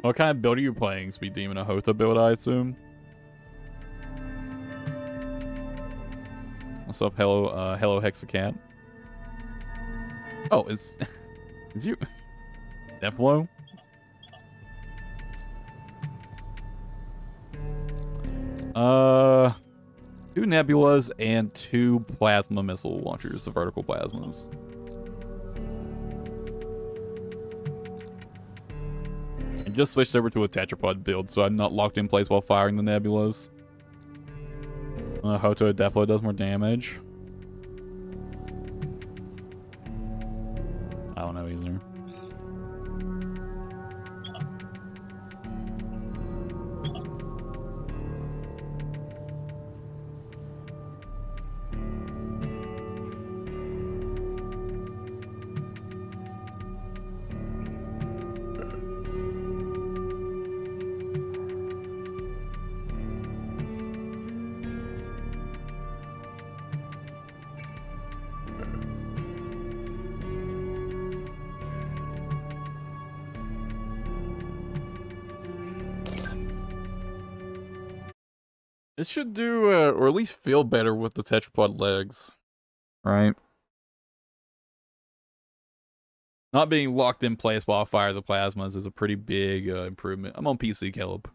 What kind of build are you playing? Speed Demon, a Hotha build, I assume. What's up, hello Hexacat? Oh, is you Deflo? 2 nebulas and 2 plasma missile launchers, the vertical plasmas. I just switched over to a tetrapod build, so I'm not locked in place while firing the nebulas. Hoto Deflo does more damage. I don't know either. It should do, or at least feel better with the tetrapod legs, right? Not being locked in place while I fire the plasmas is a pretty big improvement. I'm on PC, Caleb.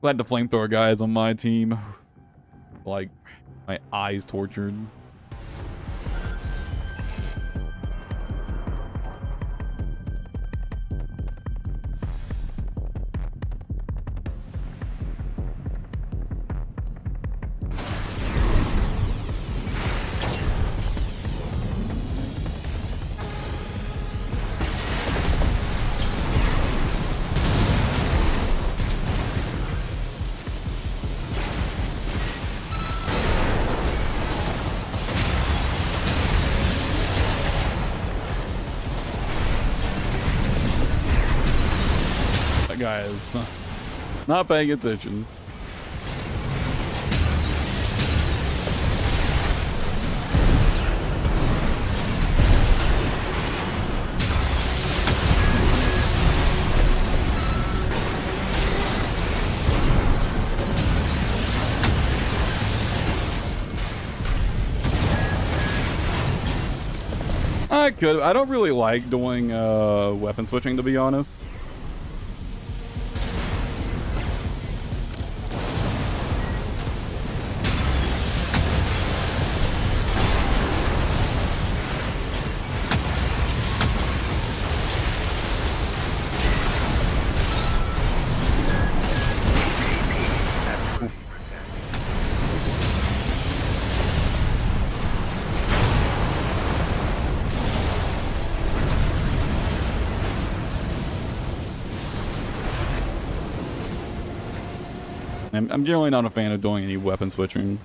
Glad the flamethrower guy is on my team. Like, my eyes tortured. Guys, not paying attention. I could. I don't really like doing weapon switching, to be honest. I'm generally not a fan of doing any weapon switching.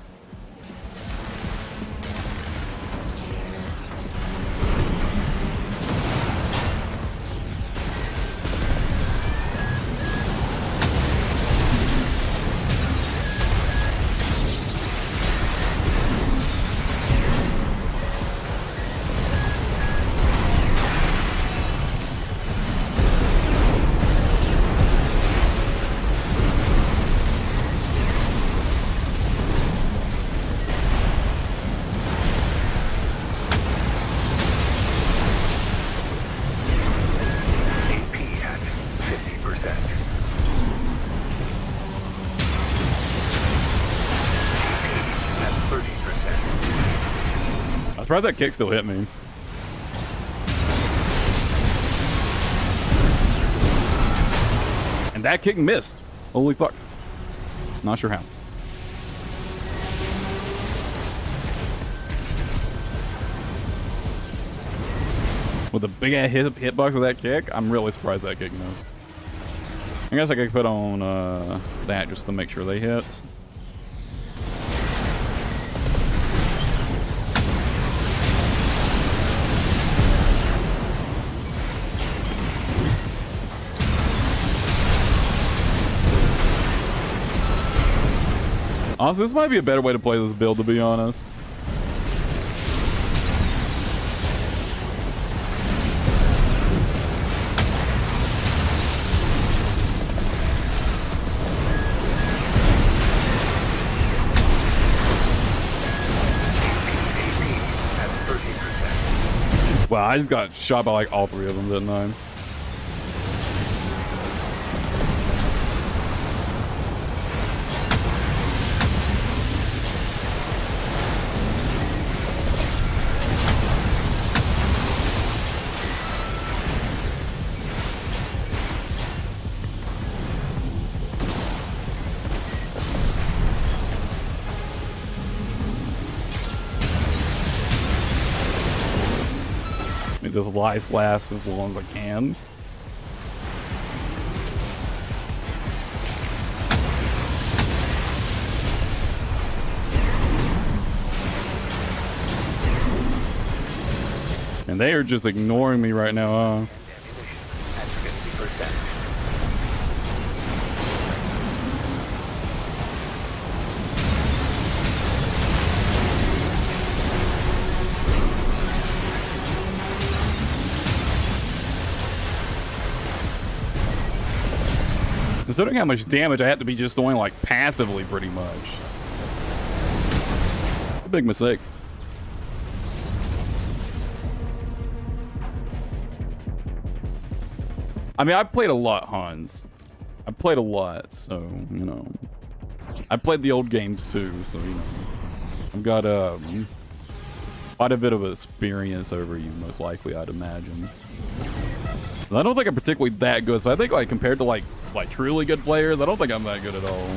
I'm surprised that kick still hit me. And that kick missed. Holy fuck. Not sure how. With a big ass hitbox of that kick, I'm really surprised that kick missed. I guess I could put on that just to make sure they hit. Honestly, this might be a better way to play this build, to be honest. Wow, I just got shot by like all three of them, didn't I? This life lasts as long as I can. And they are just ignoring me right now, huh? At 50%. Considering how much damage I have to be just doing like passively pretty much. A big mistake. I mean, I played a lot, Hans. I played a lot, so, you know. I played the old games too, so, you know. I've got quite a bit of experience over you, most likely, I'd imagine. I don't think I'm particularly that good, so I think like compared to like truly good players, I don't think I'm that good at all.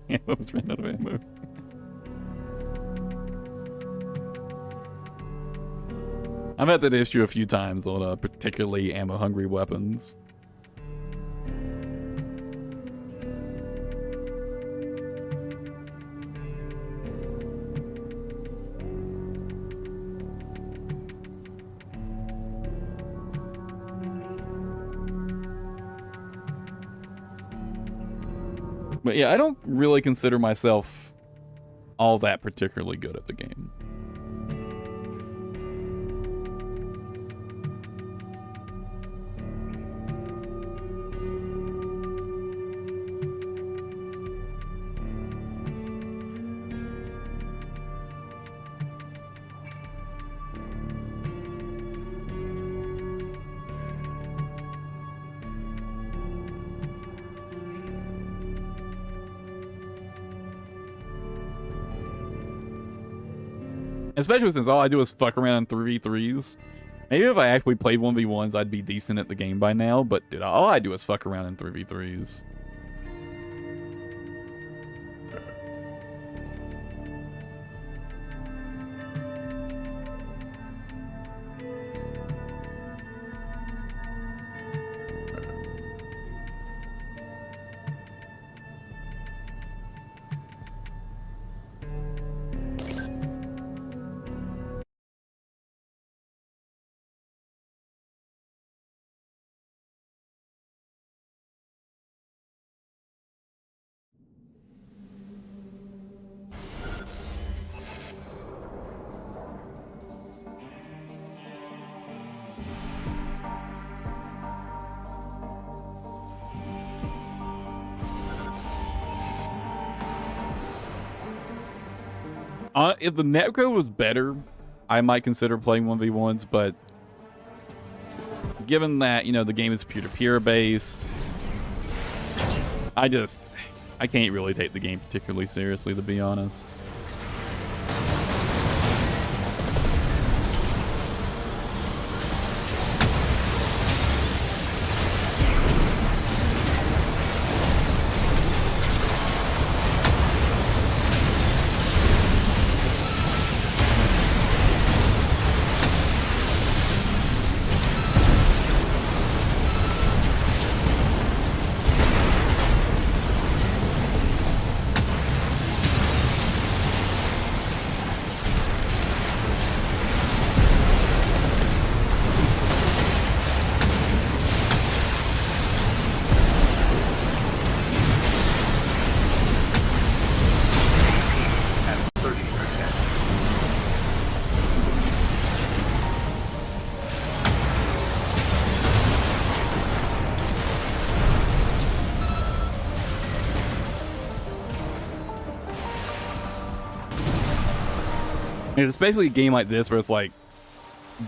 Yeah, I was ran out of ammo. I've had that issue a few times on particularly ammo-hungry weapons. But yeah, I don't really consider myself all that particularly good at the game. Especially since all I do is fuck around in 3v3s. Maybe if I actually played 1v1s, I'd be decent at the game by now, but dude, all I do is fuck around in 3v3s. If the netcode was better, I might consider playing 1v1s, but given that, you know, the game is peer-to-peer based, I can't really take the game particularly seriously, to be honest. And especially a game like this where it's like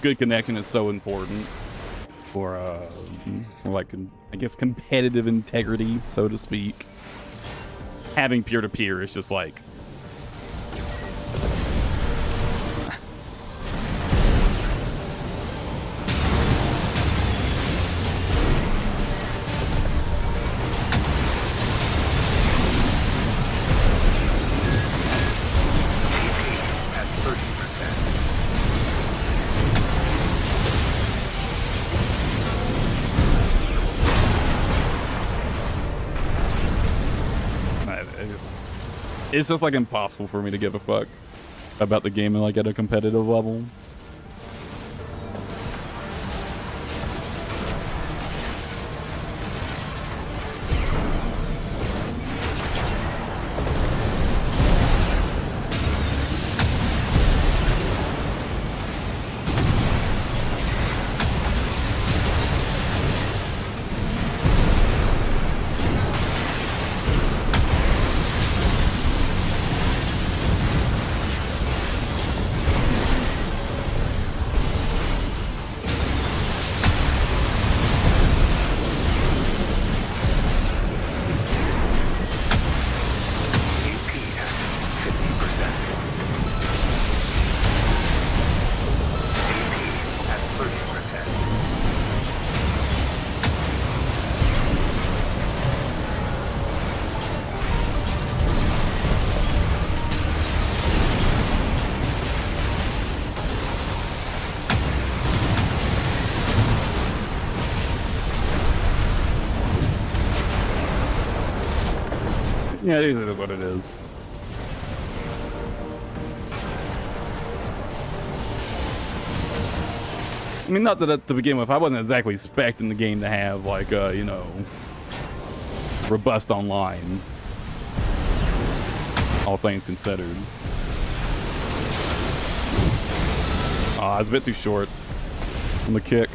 good connection is so important for like, I guess, competitive integrity, so to speak. Having peer-to-peer is just like, it's just like impossible for me to give a fuck about the game like at a competitive level. Yeah, it is what it is. I mean, not that to begin with, I wasn't exactly expecting the game to have, like, you know, robust online. All things considered. It's a bit too short on the kick.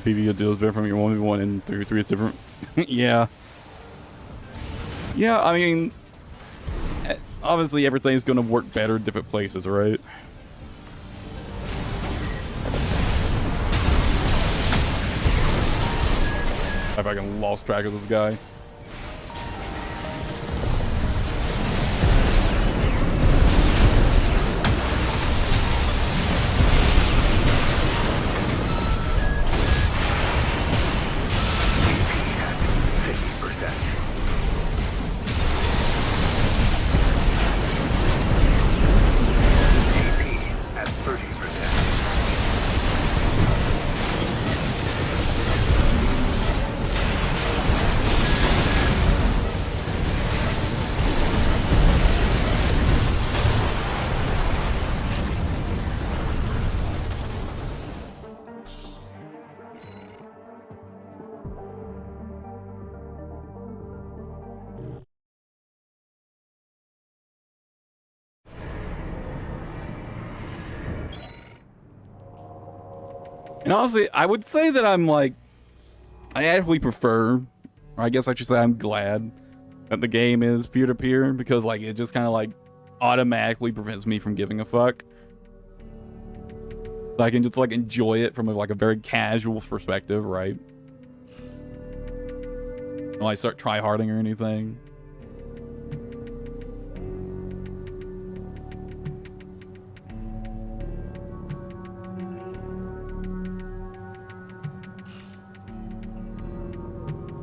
PvE deals different from your 1v1 and 3v3 is different. Yeah. Yeah, I mean, obviously everything's going to work better in different places, right? I fucking lost track of this guy. And honestly, I would say that I'm like, I actually prefer, or I guess I should say I'm glad that the game is peer-to-peer, because like it just kind of like automatically prevents me from giving a fuck. So I can just like enjoy it from like a very casual perspective, right? When I start try-harding or anything.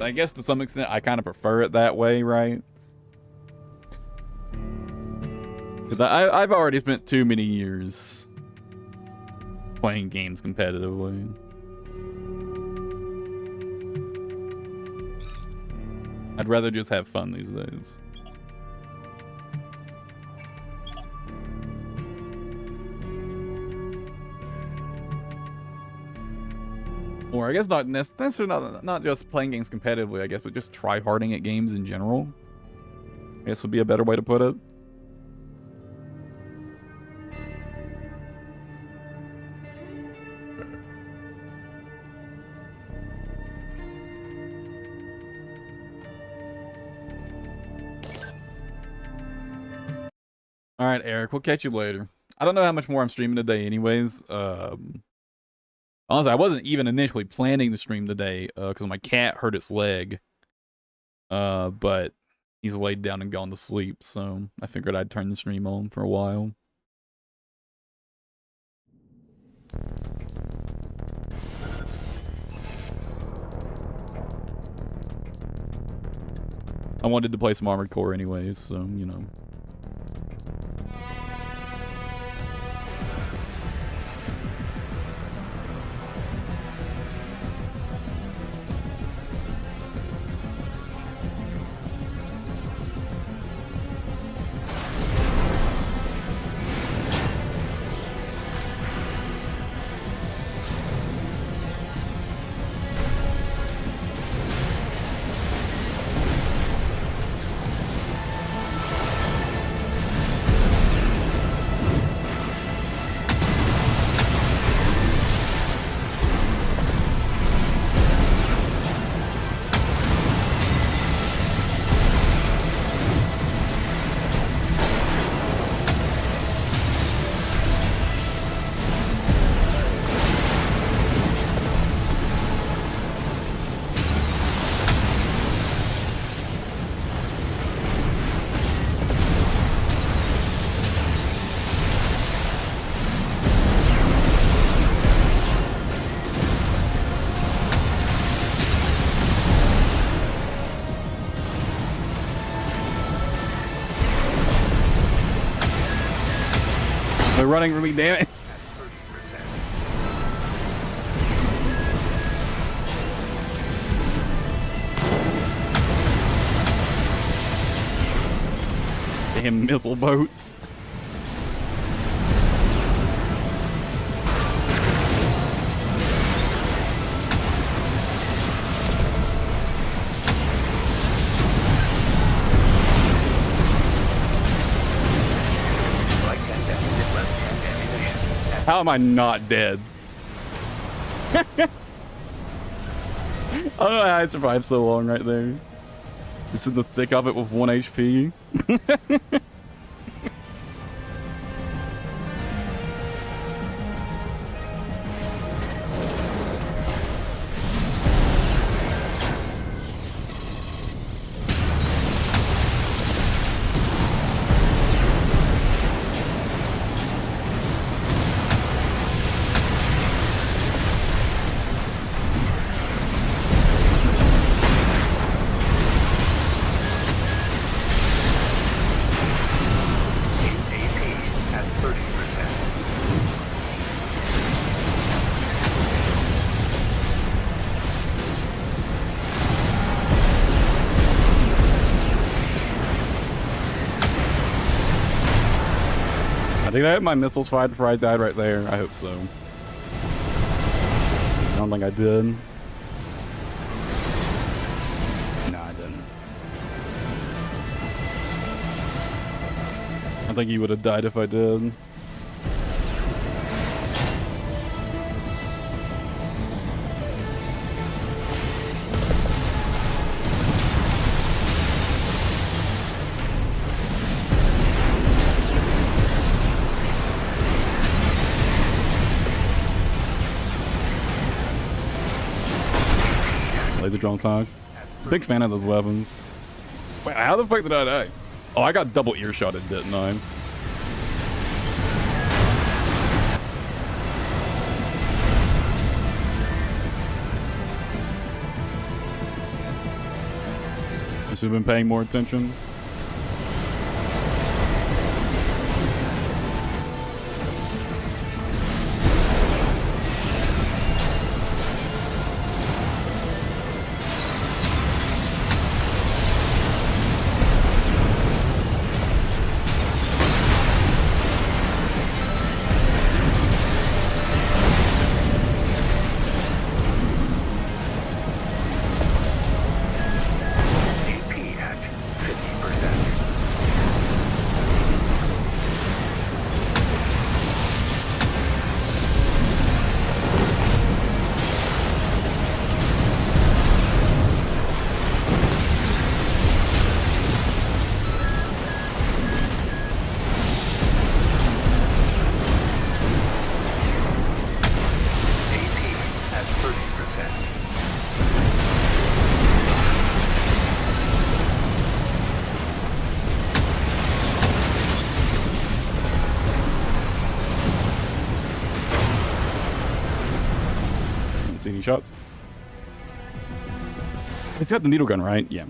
I guess to some extent I kind of prefer it that way, right? Because I've already spent too many years playing games competitively. I'd rather just have fun these days. Or I guess not necessarily not just playing games competitively, I guess, but just try-harding at games in general. I guess would be a better way to put it. All right, Eric, we'll catch you later. I don't know how much more I'm streaming today anyways. Honestly, I wasn't even initially planning to stream today because my cat hurt its leg. But he's laid down and gone to sleep, so I figured I'd turn the stream on for a while. I wanted to play some Armored Core anyways, so, you know. They're running for me, damn it. Damn missile boats. How am I not dead? I don't know how I survived so long right there. Just in the thick of it with 1 HP. I think I hit my missiles fired before I died right there. I hope so. I don't think I did. No, I didn't. I think he would have died if I did. Laser drone talk. Big fan of those weapons. Wait, how the fuck did I die? Oh, I got double earshotted, didn't I? I should have been paying more attention. Shots. He's got the needle gun, right? Yeah.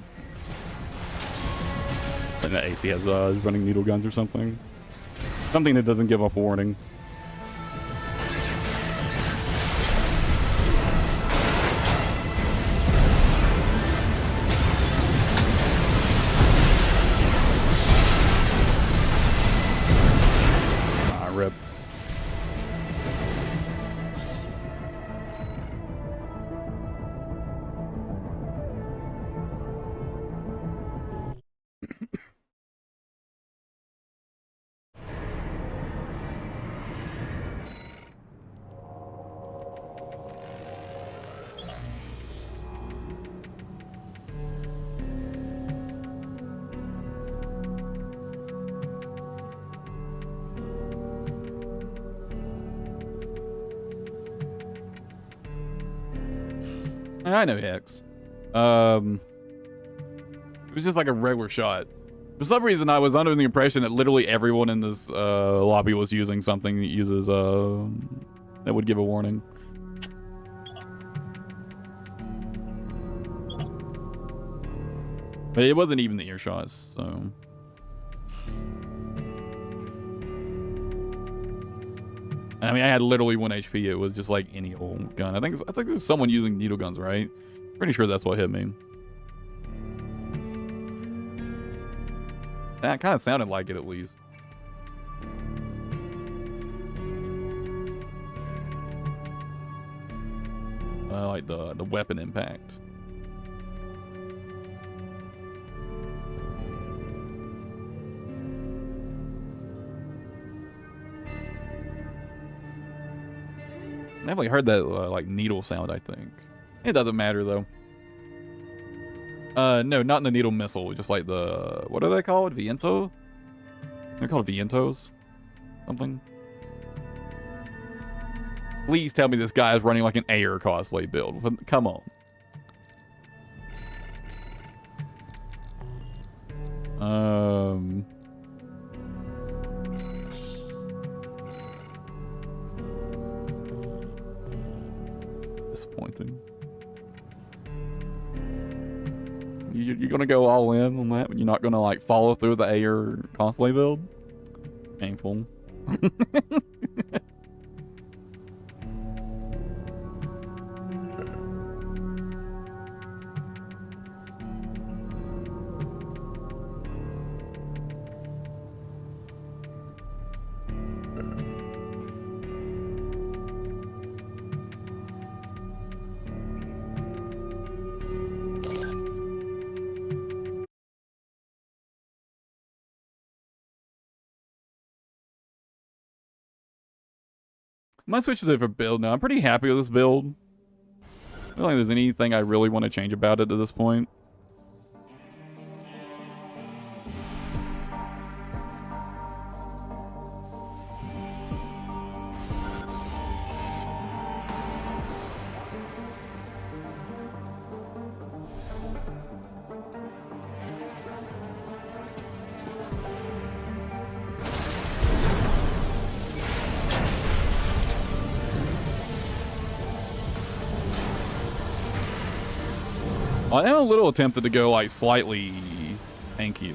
And the AC has is running needle guns or something. Something that doesn't give up warning. Rip. I know Hex. It was just like a regular shot. For some reason, I was under the impression that literally everyone in this lobby was using something that uses that would give a warning. But it wasn't even the earshots, so. I mean, I had literally 1 HP. It was just like any old gun. I think there's someone using needle guns, right? Pretty sure that's what hit me. That kind of sounded like it, at least. I like the weapon impact. Definitely heard that like needle sound, I think. It doesn't matter though. No, not in the needle missile, just like the, what are they called? Viento? They're called Vientos? Something. Please tell me this guy is running like an Air cosplay build. Come on. Disappointing. You're gonna go all in on that, but you're not gonna like follow through the Air cosplay build? Painful. I might switch to a different build now. I'm pretty happy with this build. I don't think there's anything I really want to change about it at this point. I am a little tempted to go like slightly tankier.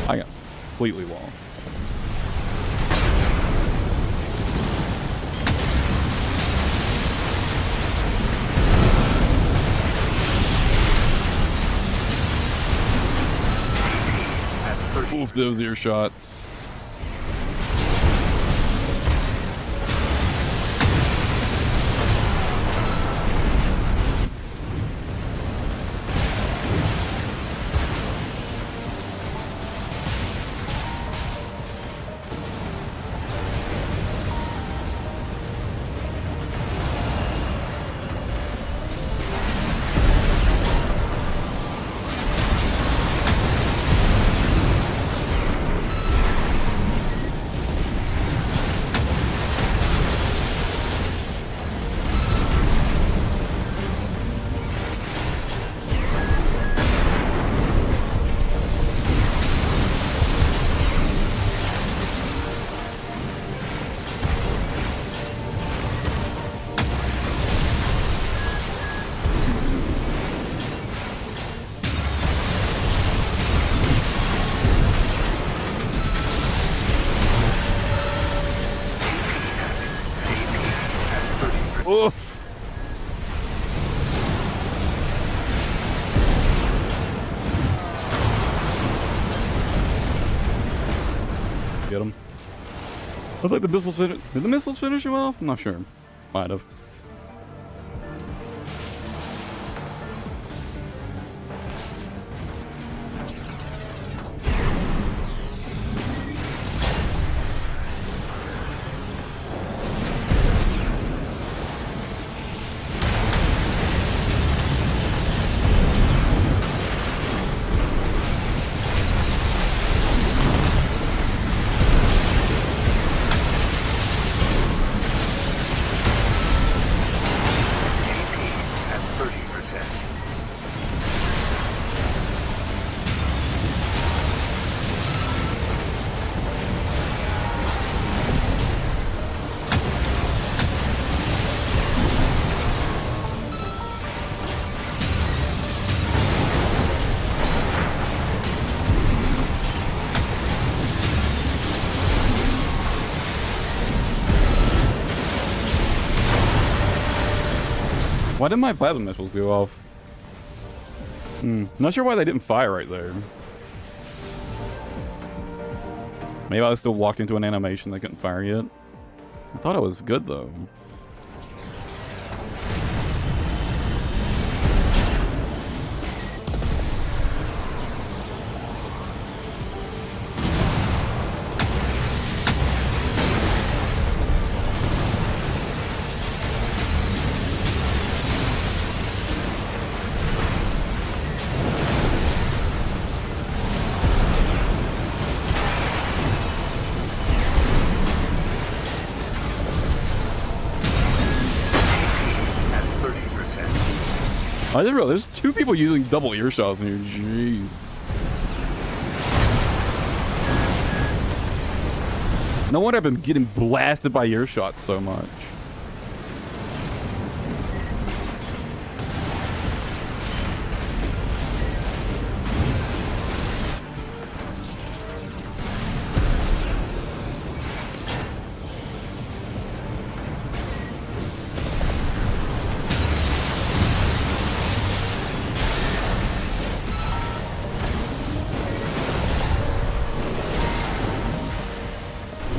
I got completely lost. Oof, those ear shots. Oof. Get him. I think the missiles did the missiles finish him off? I'm not sure. Might have. Why did my plasma missiles go off? Not sure why they didn't fire right there. Maybe I still walked into an animation they couldn't fire yet. I thought it was good though. I didn't realize there's two people using double ear shots in here. Jeez. No wonder I've been getting blasted by ear shots so much.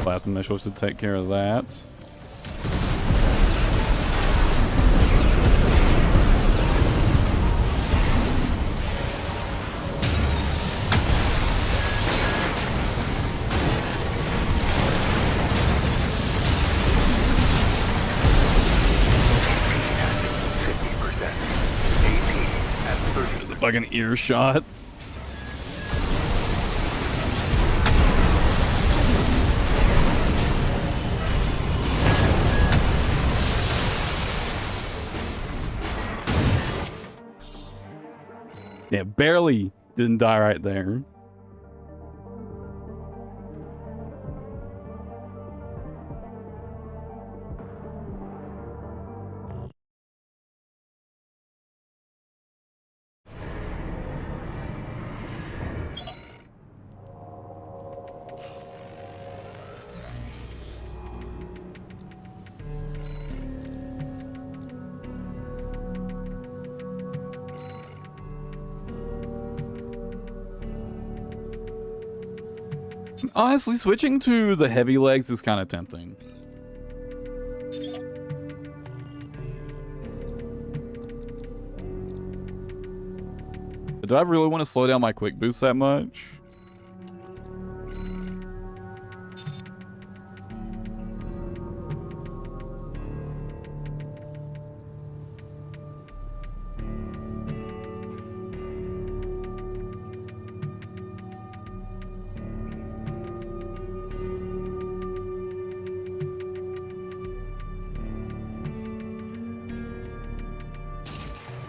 Plasma missiles to take care of that. The fucking ear shots. Yeah, barely didn't die right there. Honestly, switching to the heavy legs is kind of tempting. But do I really want to slow down my quick boost that much?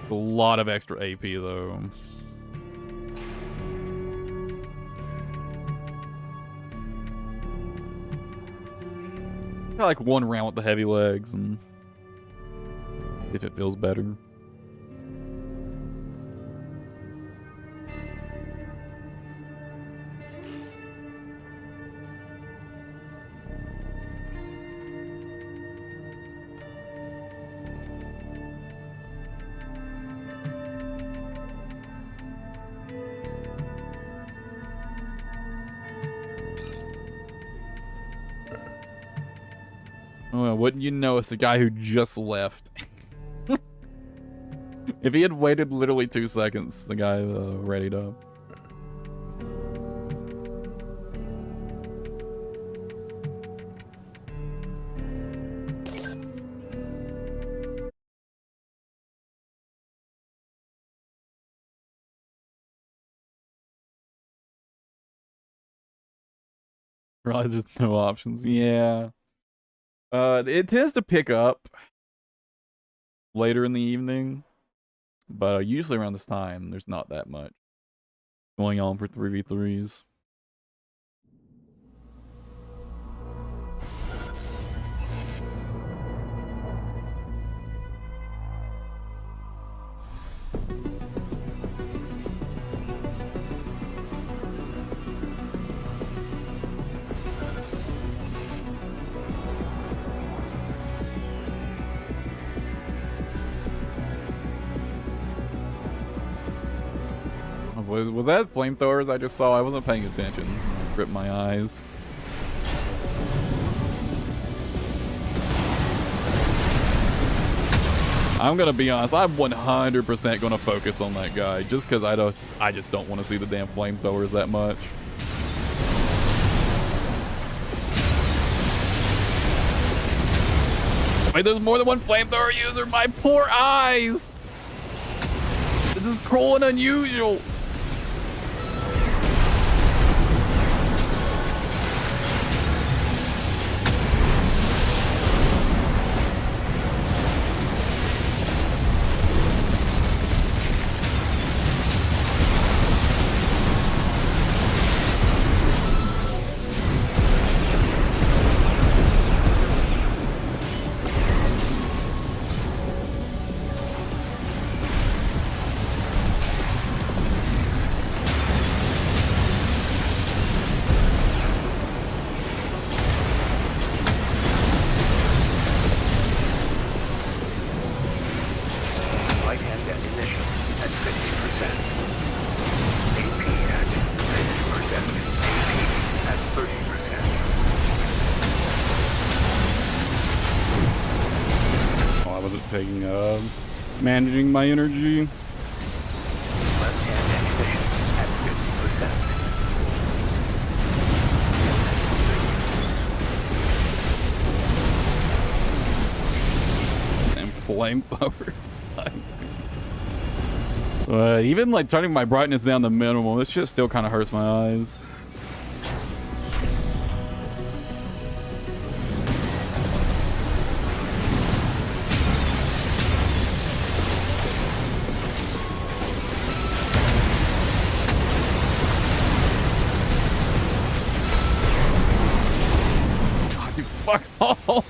A lot of extra AP though. Got like one round with the heavy legs and if it feels better. Oh, wouldn't you know it's the guy who just left. If he had waited literally 2 seconds, the guy readied up. Realize there's no options. Yeah. It tends to pick up later in the evening, but usually around this time, there's not that much going on for 3v3s. Was that flamethrowers I just saw? I wasn't paying attention. Ripped my eyes. I'm gonna be honest, I'm 100% gonna focus on that guy just because I just don't want to see the damn flamethrowers that much. Wait, there's more than one flamethrower user? My poor eyes! This is cruel and unusual. Managing my energy. Left-hand ammunition at 50%. And flamethrowers. Even like turning my brightness down to minimal, this shit still kind of hurts my eyes. Fuck off.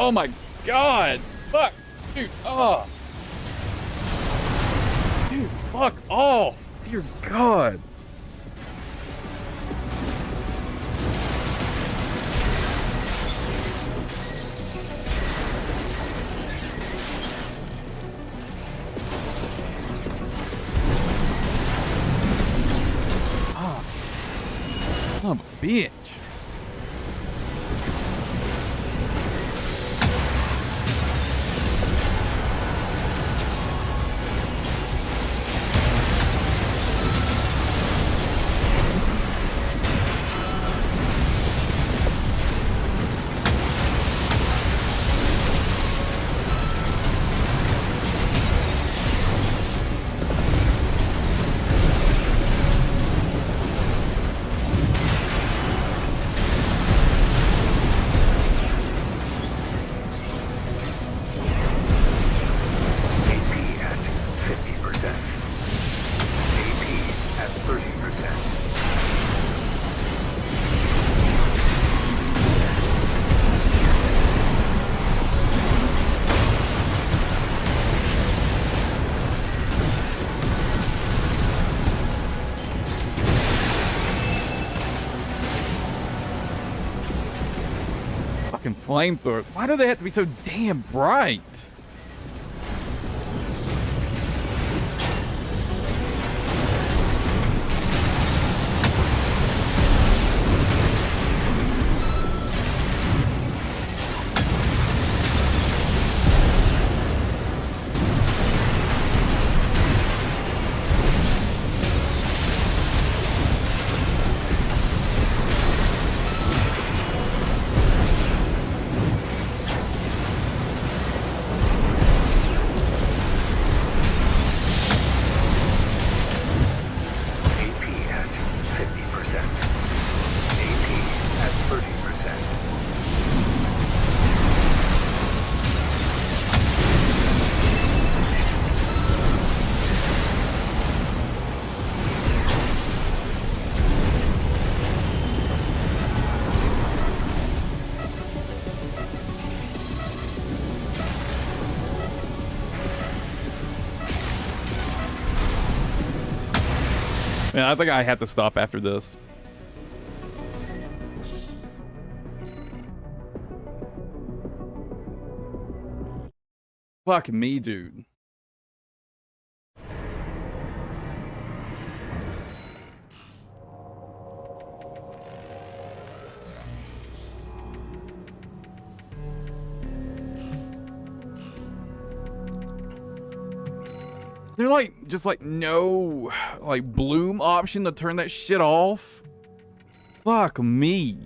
Oh my god! Fuck! Dude, oh! Dude, fuck off! Dear God! Oh, bitch. Fucking flamethrower. Why do they have to be so damn bright? Man, I think I have to stop after this. Fuck me, dude. They're like, just like no, like bloom option to turn that shit off. Fuck me.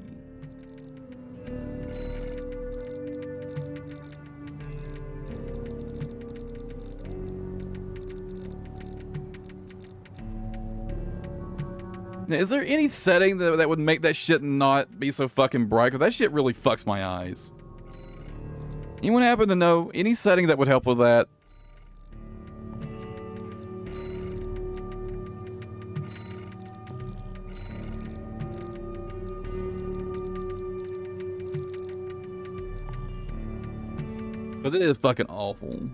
Now, is there any setting that would make that shit not be so fucking bright? Because that shit really fucks my eyes. Anyone happen to know any setting that would help with that? Because it is fucking awful.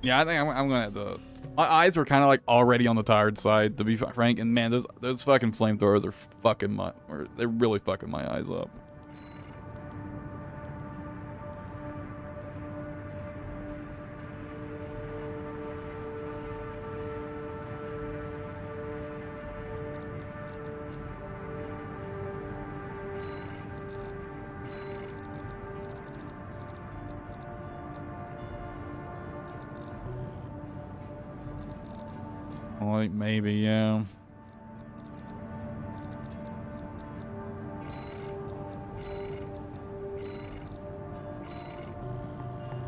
Yeah, I think I'm gonna have to. My eyes were kind of like already on the tired side, to be frank. And man, those fucking flamethrowers are fucking they're really fucking my eyes up. Like, maybe, yeah.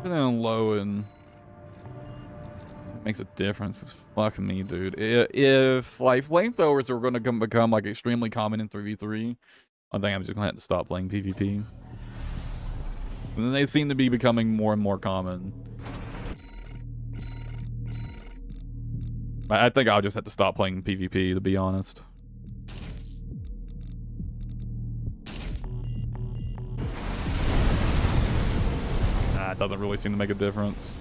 And then low and makes a difference. It's fucking me, dude. If like flamethrowers are gonna become like extremely common in 3v3, I think I'm just gonna have to stop playing PvP. And then they seem to be becoming more and more common. I think I'll just have to stop playing PvP, to be honest. Nah, it doesn't really seem to make a difference.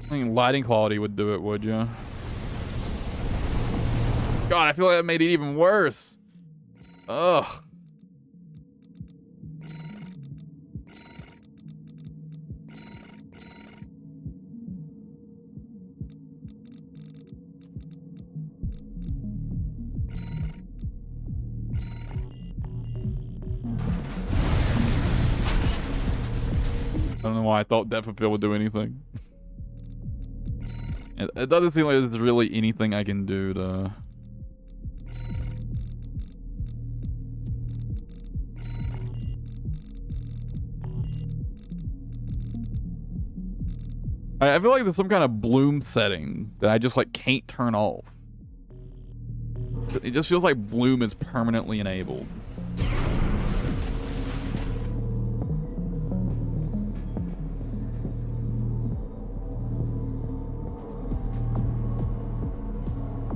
I mean, lighting quality would do it, would you? God, I feel like that made it even worse. Ugh. I don't know why I thought Depth of Field would do anything. It doesn't seem like there's really anything I can do to... I feel like there's some kind of bloom setting that I just like can't turn off. It just feels like bloom is permanently enabled.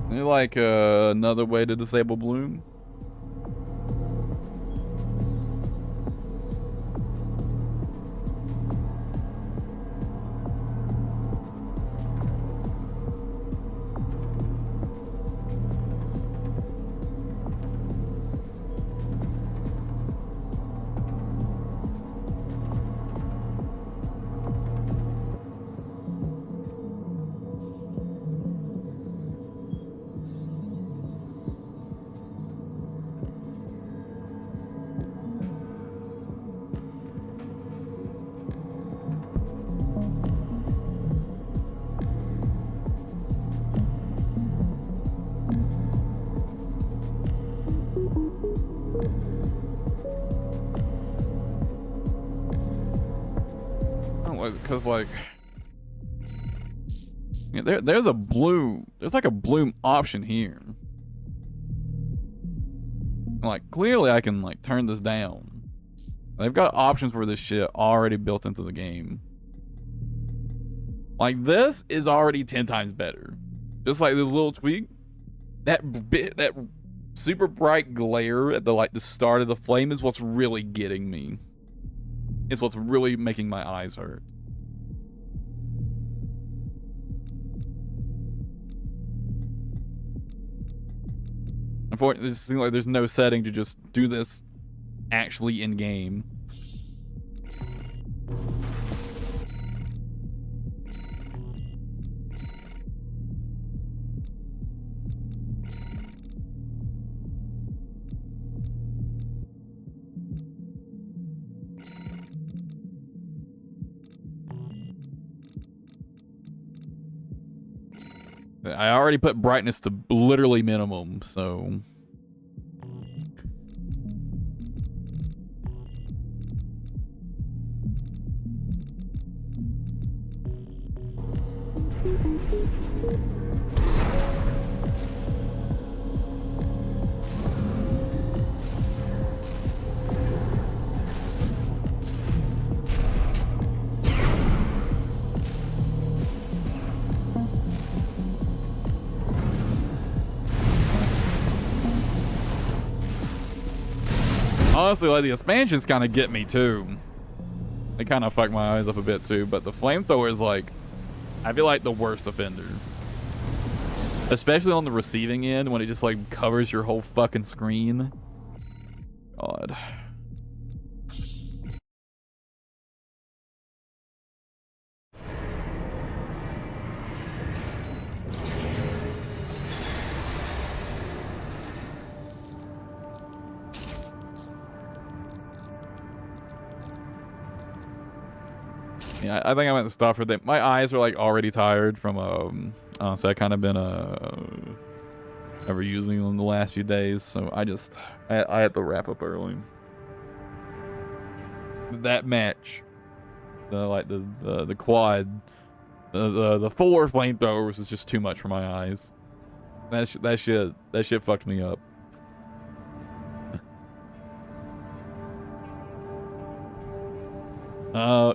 Is there like another way to disable bloom? Because like, yeah, there's a bloom. There's like a bloom option here. Like clearly, I can like turn this down. They've got options for this shit already built into the game. Like this is already 10 times better. Just like this little tweak. That super bright glare at the start of the flame is what's really getting me. It's what's really making my eyes hurt. Unfortunately, it seems like there's no setting to just do this actually in game. I already put brightness to literally minimum, so... Honestly, like the expansions kind of get me too. They kind of fuck my eyes up a bit too, but the flamethrower is like, I feel like the worst offender. Especially on the receiving end when it just like covers your whole fucking screen. God. Yeah, I think I went to stop for that. My eyes were like already tired from so I kind of been overusing them the last few days. So I had to wrap up early. That match, the quad, the 4 flamethrowers was just too much for my eyes. That shit fucked me up.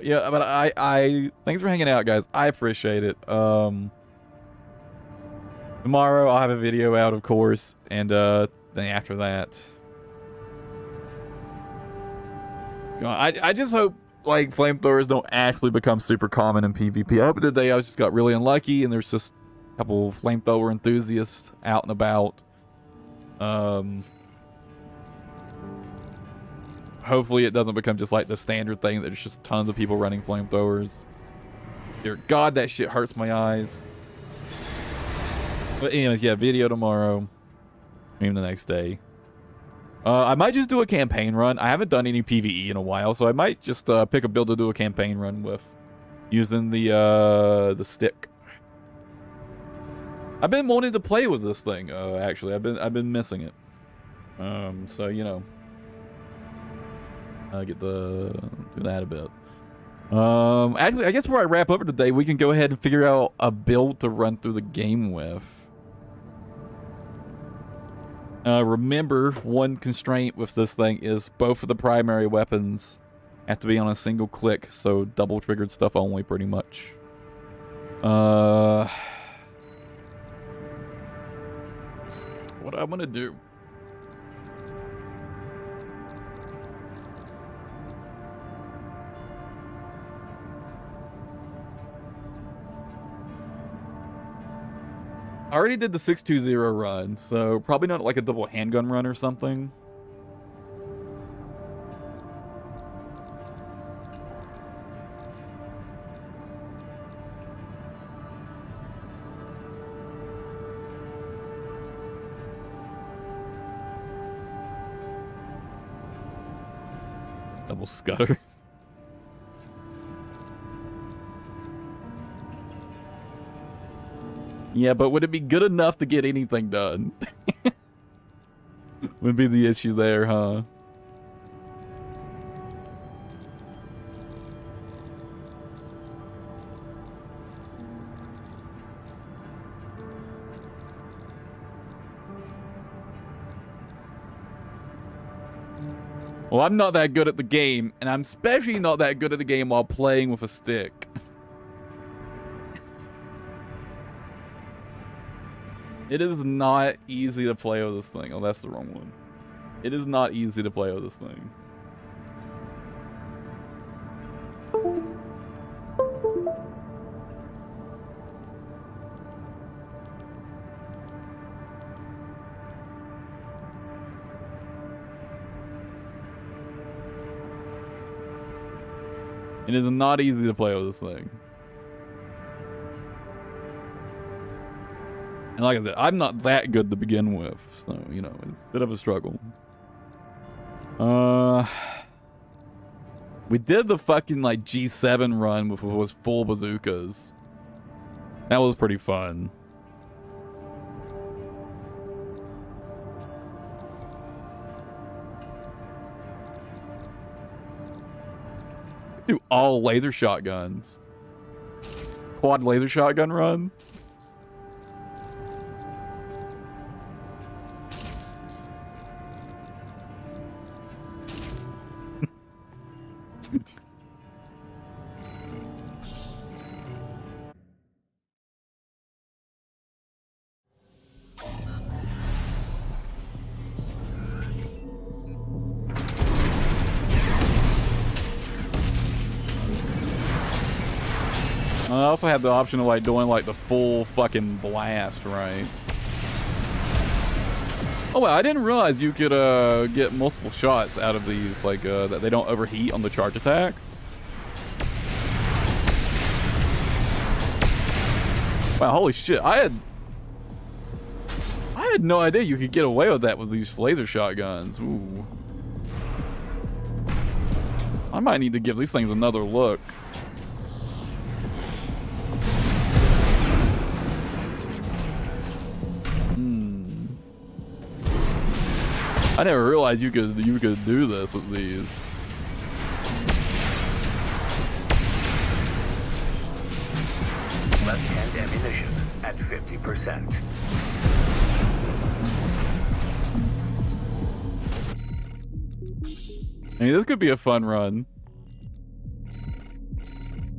Yeah, but I thanks for hanging out, guys. I appreciate it. Tomorrow I'll have a video out, of course, and then after that, I just hope like flamethrowers don't actually become super common in PvP. I hope today I just got really unlucky and there's just a couple flamethrower enthusiasts out and about. Hopefully it doesn't become just like the standard thing that there's just tons of people running flamethrowers. Dear God, that shit hurts my eyes. But anyways, yeah, video tomorrow. Maybe the next day. I might just do a campaign run. I haven't done any PvE in a while, so I might just pick a build to do a campaign run with, using the stick. I've been wanting to play with this thing. Actually, I've been missing it. So you know. Do that a bit. Actually, I guess before I wrap up for today, we can go ahead and figure out a build to run through the game with. Remember, one constraint with this thing is both of the primary weapons have to be on a single click, so double triggered stuff only, pretty much. What I'm gonna do. I already did the 620 run, so probably not like a double handgun run or something. Double scutter. Yeah, but would it be good enough to get anything done? Would be the issue there, huh? Well, I'm not that good at the game, and I'm especially not that good at the game while playing with a stick. It is not easy to play with this thing. Oh, that's the wrong one. It is not easy to play with this thing. It is not easy to play with this thing. And like I said, I'm not that good to begin with, so, you know, it's a bit of a struggle. We did the fucking, like, G7 run with was full bazookas. That was pretty fun. Do all laser shotguns. Quad laser shotgun run. I also had the option of like doing like the full fucking blast, right? Oh well, I didn't realize you could get multiple shots out of these, like that they don't overheat on the charge attack. Wow, holy shit! I had no idea you could get away with that with these laser shotguns. Ooh, I might need to give these things another look. I never realized you could do this with these. Left-hand ammunition at 50%. I mean, this could be a fun run.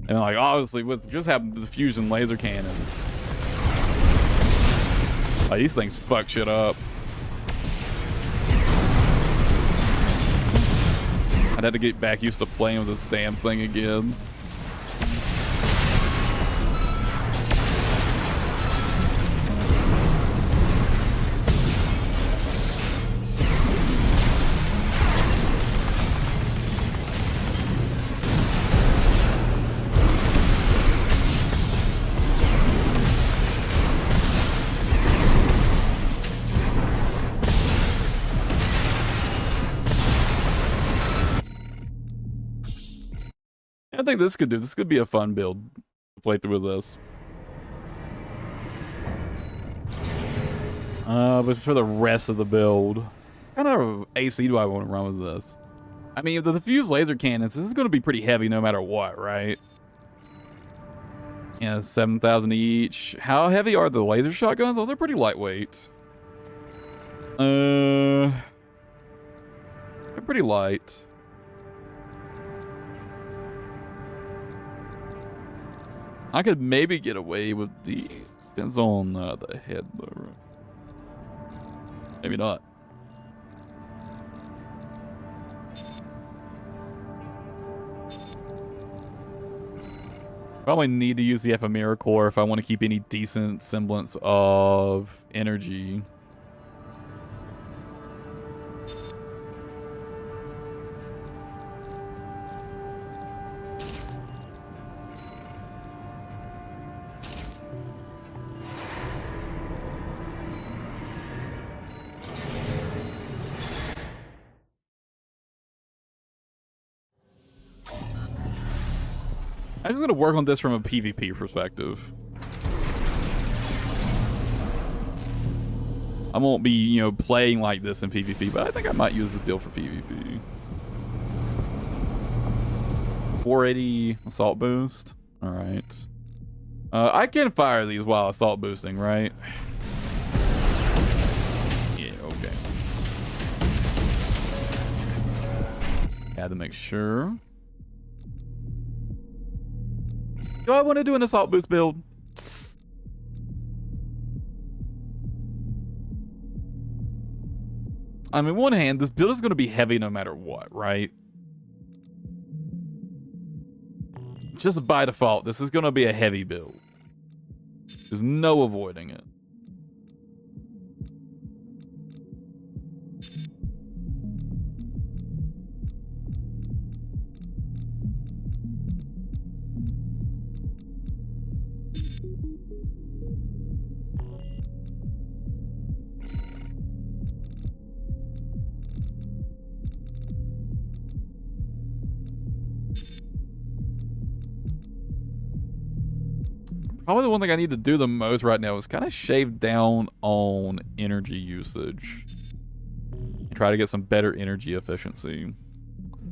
And like, obviously, what just happened to the fusion laser cannons. Like, these things fuck shit up. I'd have to get back used to playing with this damn thing again. I think this could be a fun build to play through with this. But for the rest of the build, what kind of AC do I want to run with this? I mean, if the diffused laser cannons, this is going to be pretty heavy no matter what, right? Yeah, 7,000 each. How heavy are the laser shotguns? Oh, they're pretty lightweight. They're pretty light. I could maybe get away with the depends on the head though. Maybe not. Probably need to use the ephemera core if I want to keep any decent semblance of energy. I'm just going to work on this from a PvP perspective. I won't be, you know, playing like this in PvP, but I think I might use this build for PvP. 480 assault boost. All right. I can fire these while assault boosting, right? Yeah, okay. Had to make sure. Do I want to do an assault boost build? I mean, one hand, this build is going to be heavy no matter what, right? Just by default, this is going to be a heavy build. There's no avoiding it. Probably the one thing I need to do the most right now is kind of shave down on energy usage. And try to get some better energy efficiency.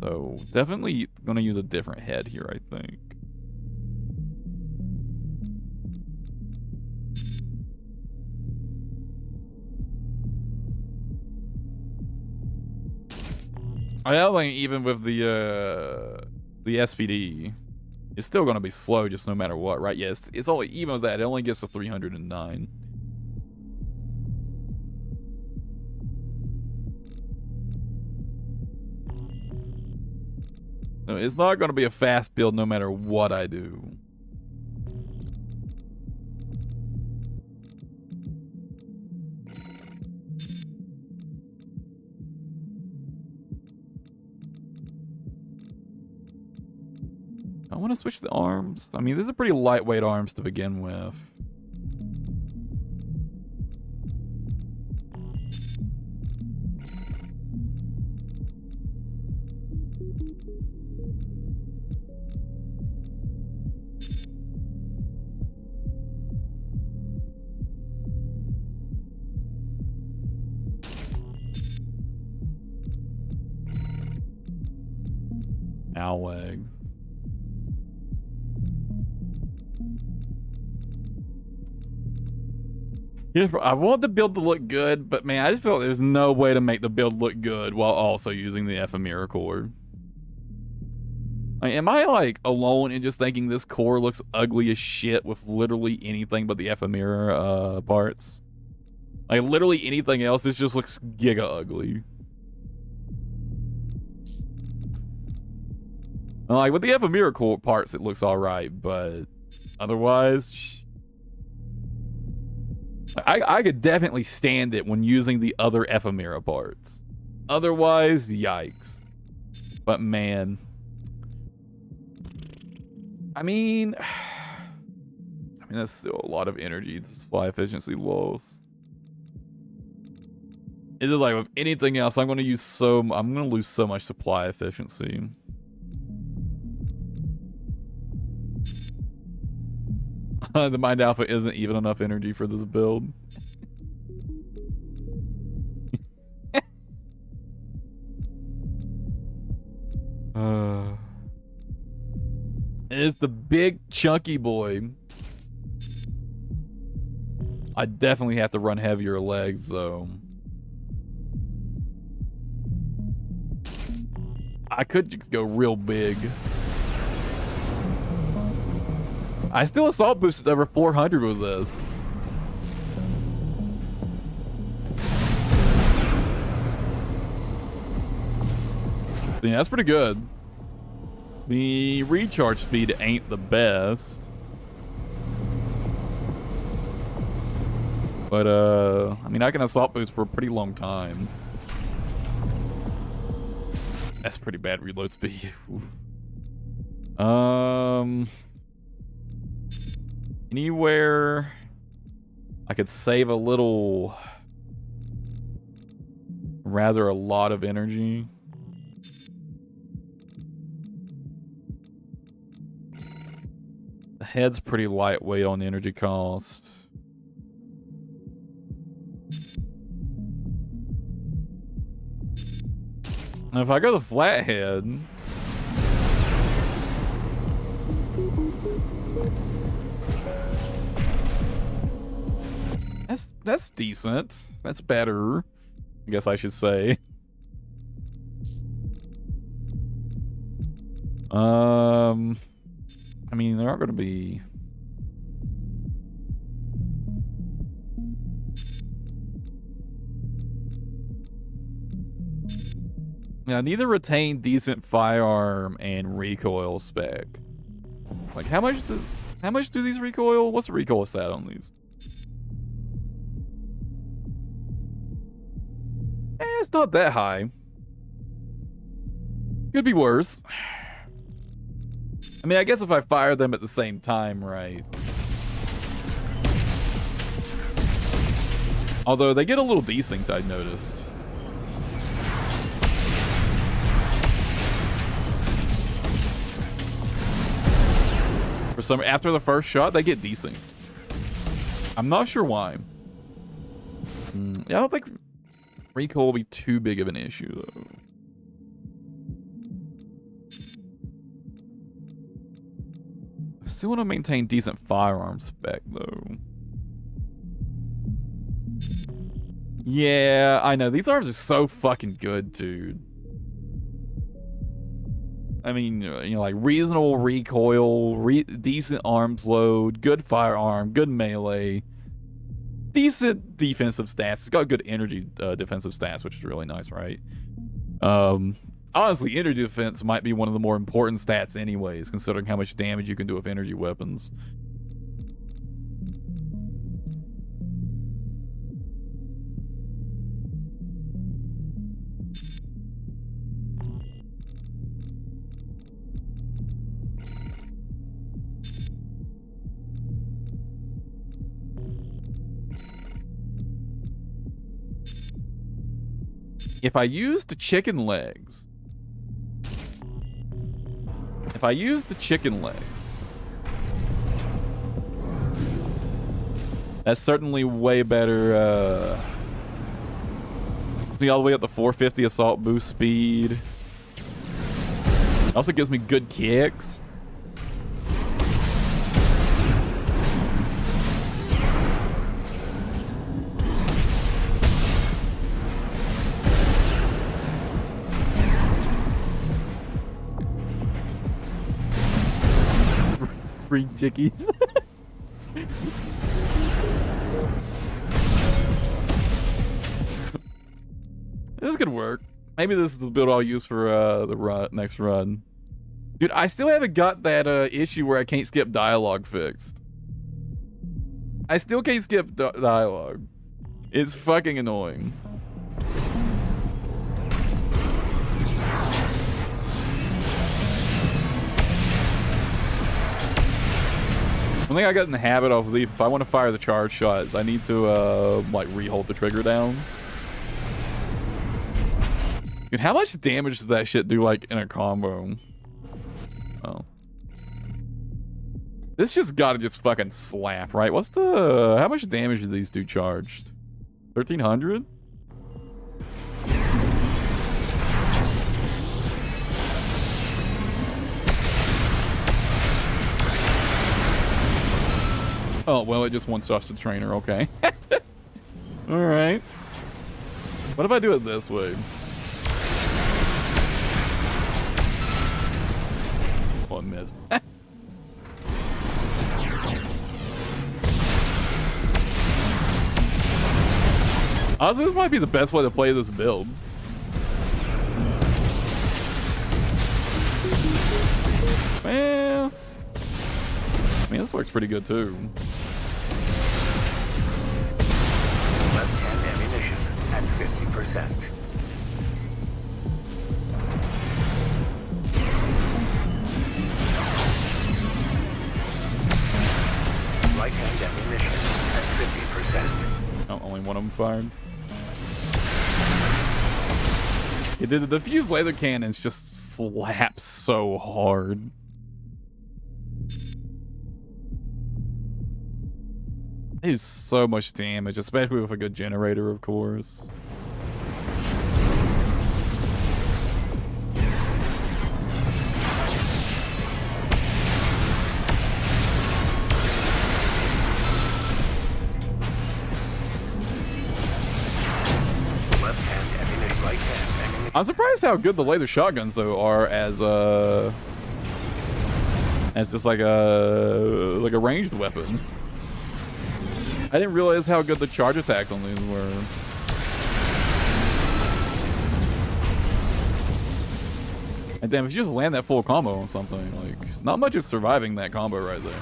So definitely going to use a different head here, I think. I don't think even with the SPD, it's still going to be slow just no matter what, right? Yes, it's only, even with that, it only gets to 309. So it's not going to be a fast build no matter what I do. I want to switch the arms. I mean, these are pretty lightweight arms to begin with. now lag. I want the build to look good, but man, I just felt there's no way to make the build look good while also using the ephemera core. Like, am I like alone in just thinking this core looks ugly as shit with literally anything but the ephemera parts? Like literally anything else, this just looks giga ugly. And like with the ephemera core parts, it looks alright, but otherwise, I could definitely stand it when using the other ephemera parts. Otherwise, yikes. But man, I mean that's still a lot of energy to supply efficiency loss. It's just like with anything else, I'm gonna lose so much supply efficiency. The Mind Alpha isn't even enough energy for this build. It's the big chunky boy. I definitely have to run heavier legs though. I could just go real big. I still assault boosted over 400 with this. Yeah, that's pretty good. The recharge speed ain't the best. But, I mean, I can assault boost for a pretty long time. That's pretty bad reload speed. Anywhere I could save a little, rather a lot of energy. The head's pretty lightweight on energy cost. And if I go the flathead, that's decent. That's better, I guess I should say. I mean, there aren't going to be. Yeah, I need to retain decent firearm and recoil spec. Like, how much do these recoil? What's the recoil stat on these? It's not that high. Could be worse. I mean, I guess if I fire them at the same time, right? Although they get a little desynced, I noticed. For some, after the first shot, they get desynced. I'm not sure why. Yeah, I don't think recoil will be too big of an issue, though. I still want to maintain decent firearm spec, though. Yeah, I know. These arms are so fucking good, dude. I mean, you know, like reasonable recoil, decent arms load, good firearm, good melee, decent defensive stats. It's got good energy defensive stats, which is really nice, right? Honestly, energy defense might be one of the more important stats anyways, considering how much damage you can do with energy weapons. If I use the chicken legs, that's certainly way better. Me all the way up to 450 assault boost speed. Also gives me good kicks. Free chickies. This could work. Maybe this is the build I'll use for the next run. Dude, I still haven't got that issue where I can't skip dialogue fixed. I still can't skip dialogue. It's fucking annoying. One thing I got in the habit of, if I want to fire the charge shots, I need to like re-hold the trigger down. Dude, how much damage does that shit do like in a combo? Oh. This just gotta just fucking slap, right? What's the... How much damage do these do charged? 1,300? Oh, well, it just wants us to trainer, okay. Alright. What if I do it this way? Oh, I missed. Honestly, this might be the best way to play this build. Well, I mean, this works pretty good too. Left-hand ammunition at 50%. Right-hand ammunition at 50%. Oh, only one of them fired. Yeah, the diffused laser cannons just slap so hard. It is so much damage, especially with a good generator, of course. I'm surprised how good the laser shotguns though are as just like a ranged weapon. I didn't realize how good the charge attacks on these were. And damn, if you just land that full combo on something, like, not much is surviving that combo right there.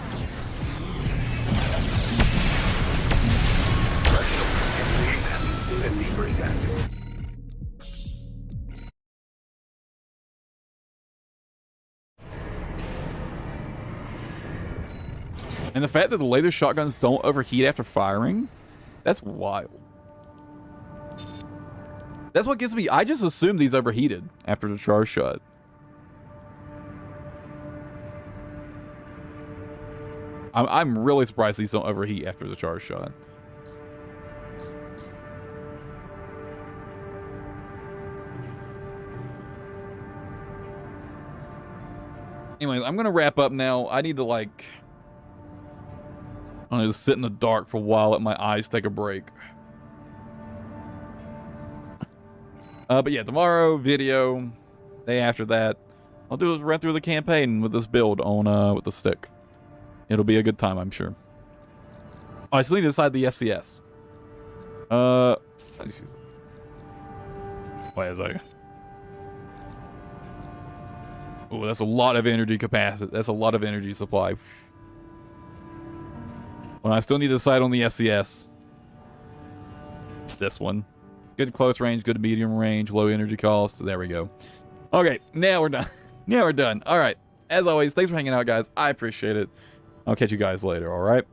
Ammunition at 50%. And the fact that the laser shotguns don't overheat after firing, that's wild. That's what gets me. I just assumed these overheated after the charge shot. I'm really surprised these don't overheat after the charge shot. Anyways, I'm gonna wrap up now. I need to like... I'm gonna just sit in the dark for a while, let my eyes take a break. But yeah, tomorrow, video. Day after that, I'll do is run through the campaign with this build on with the stick. It'll be a good time, I'm sure. Oh, I still need to decide the FCS. Wait a second. Oh, that's a lot of energy capacity. That's a lot of energy supply. Well, I still need to decide on the FCS. This one. Good close range, good medium range, low energy cost. There we go. Okay, now we're done. Now we're done. All right. As always, thanks for hanging out, guys. I appreciate it. I'll catch you guys later, all right?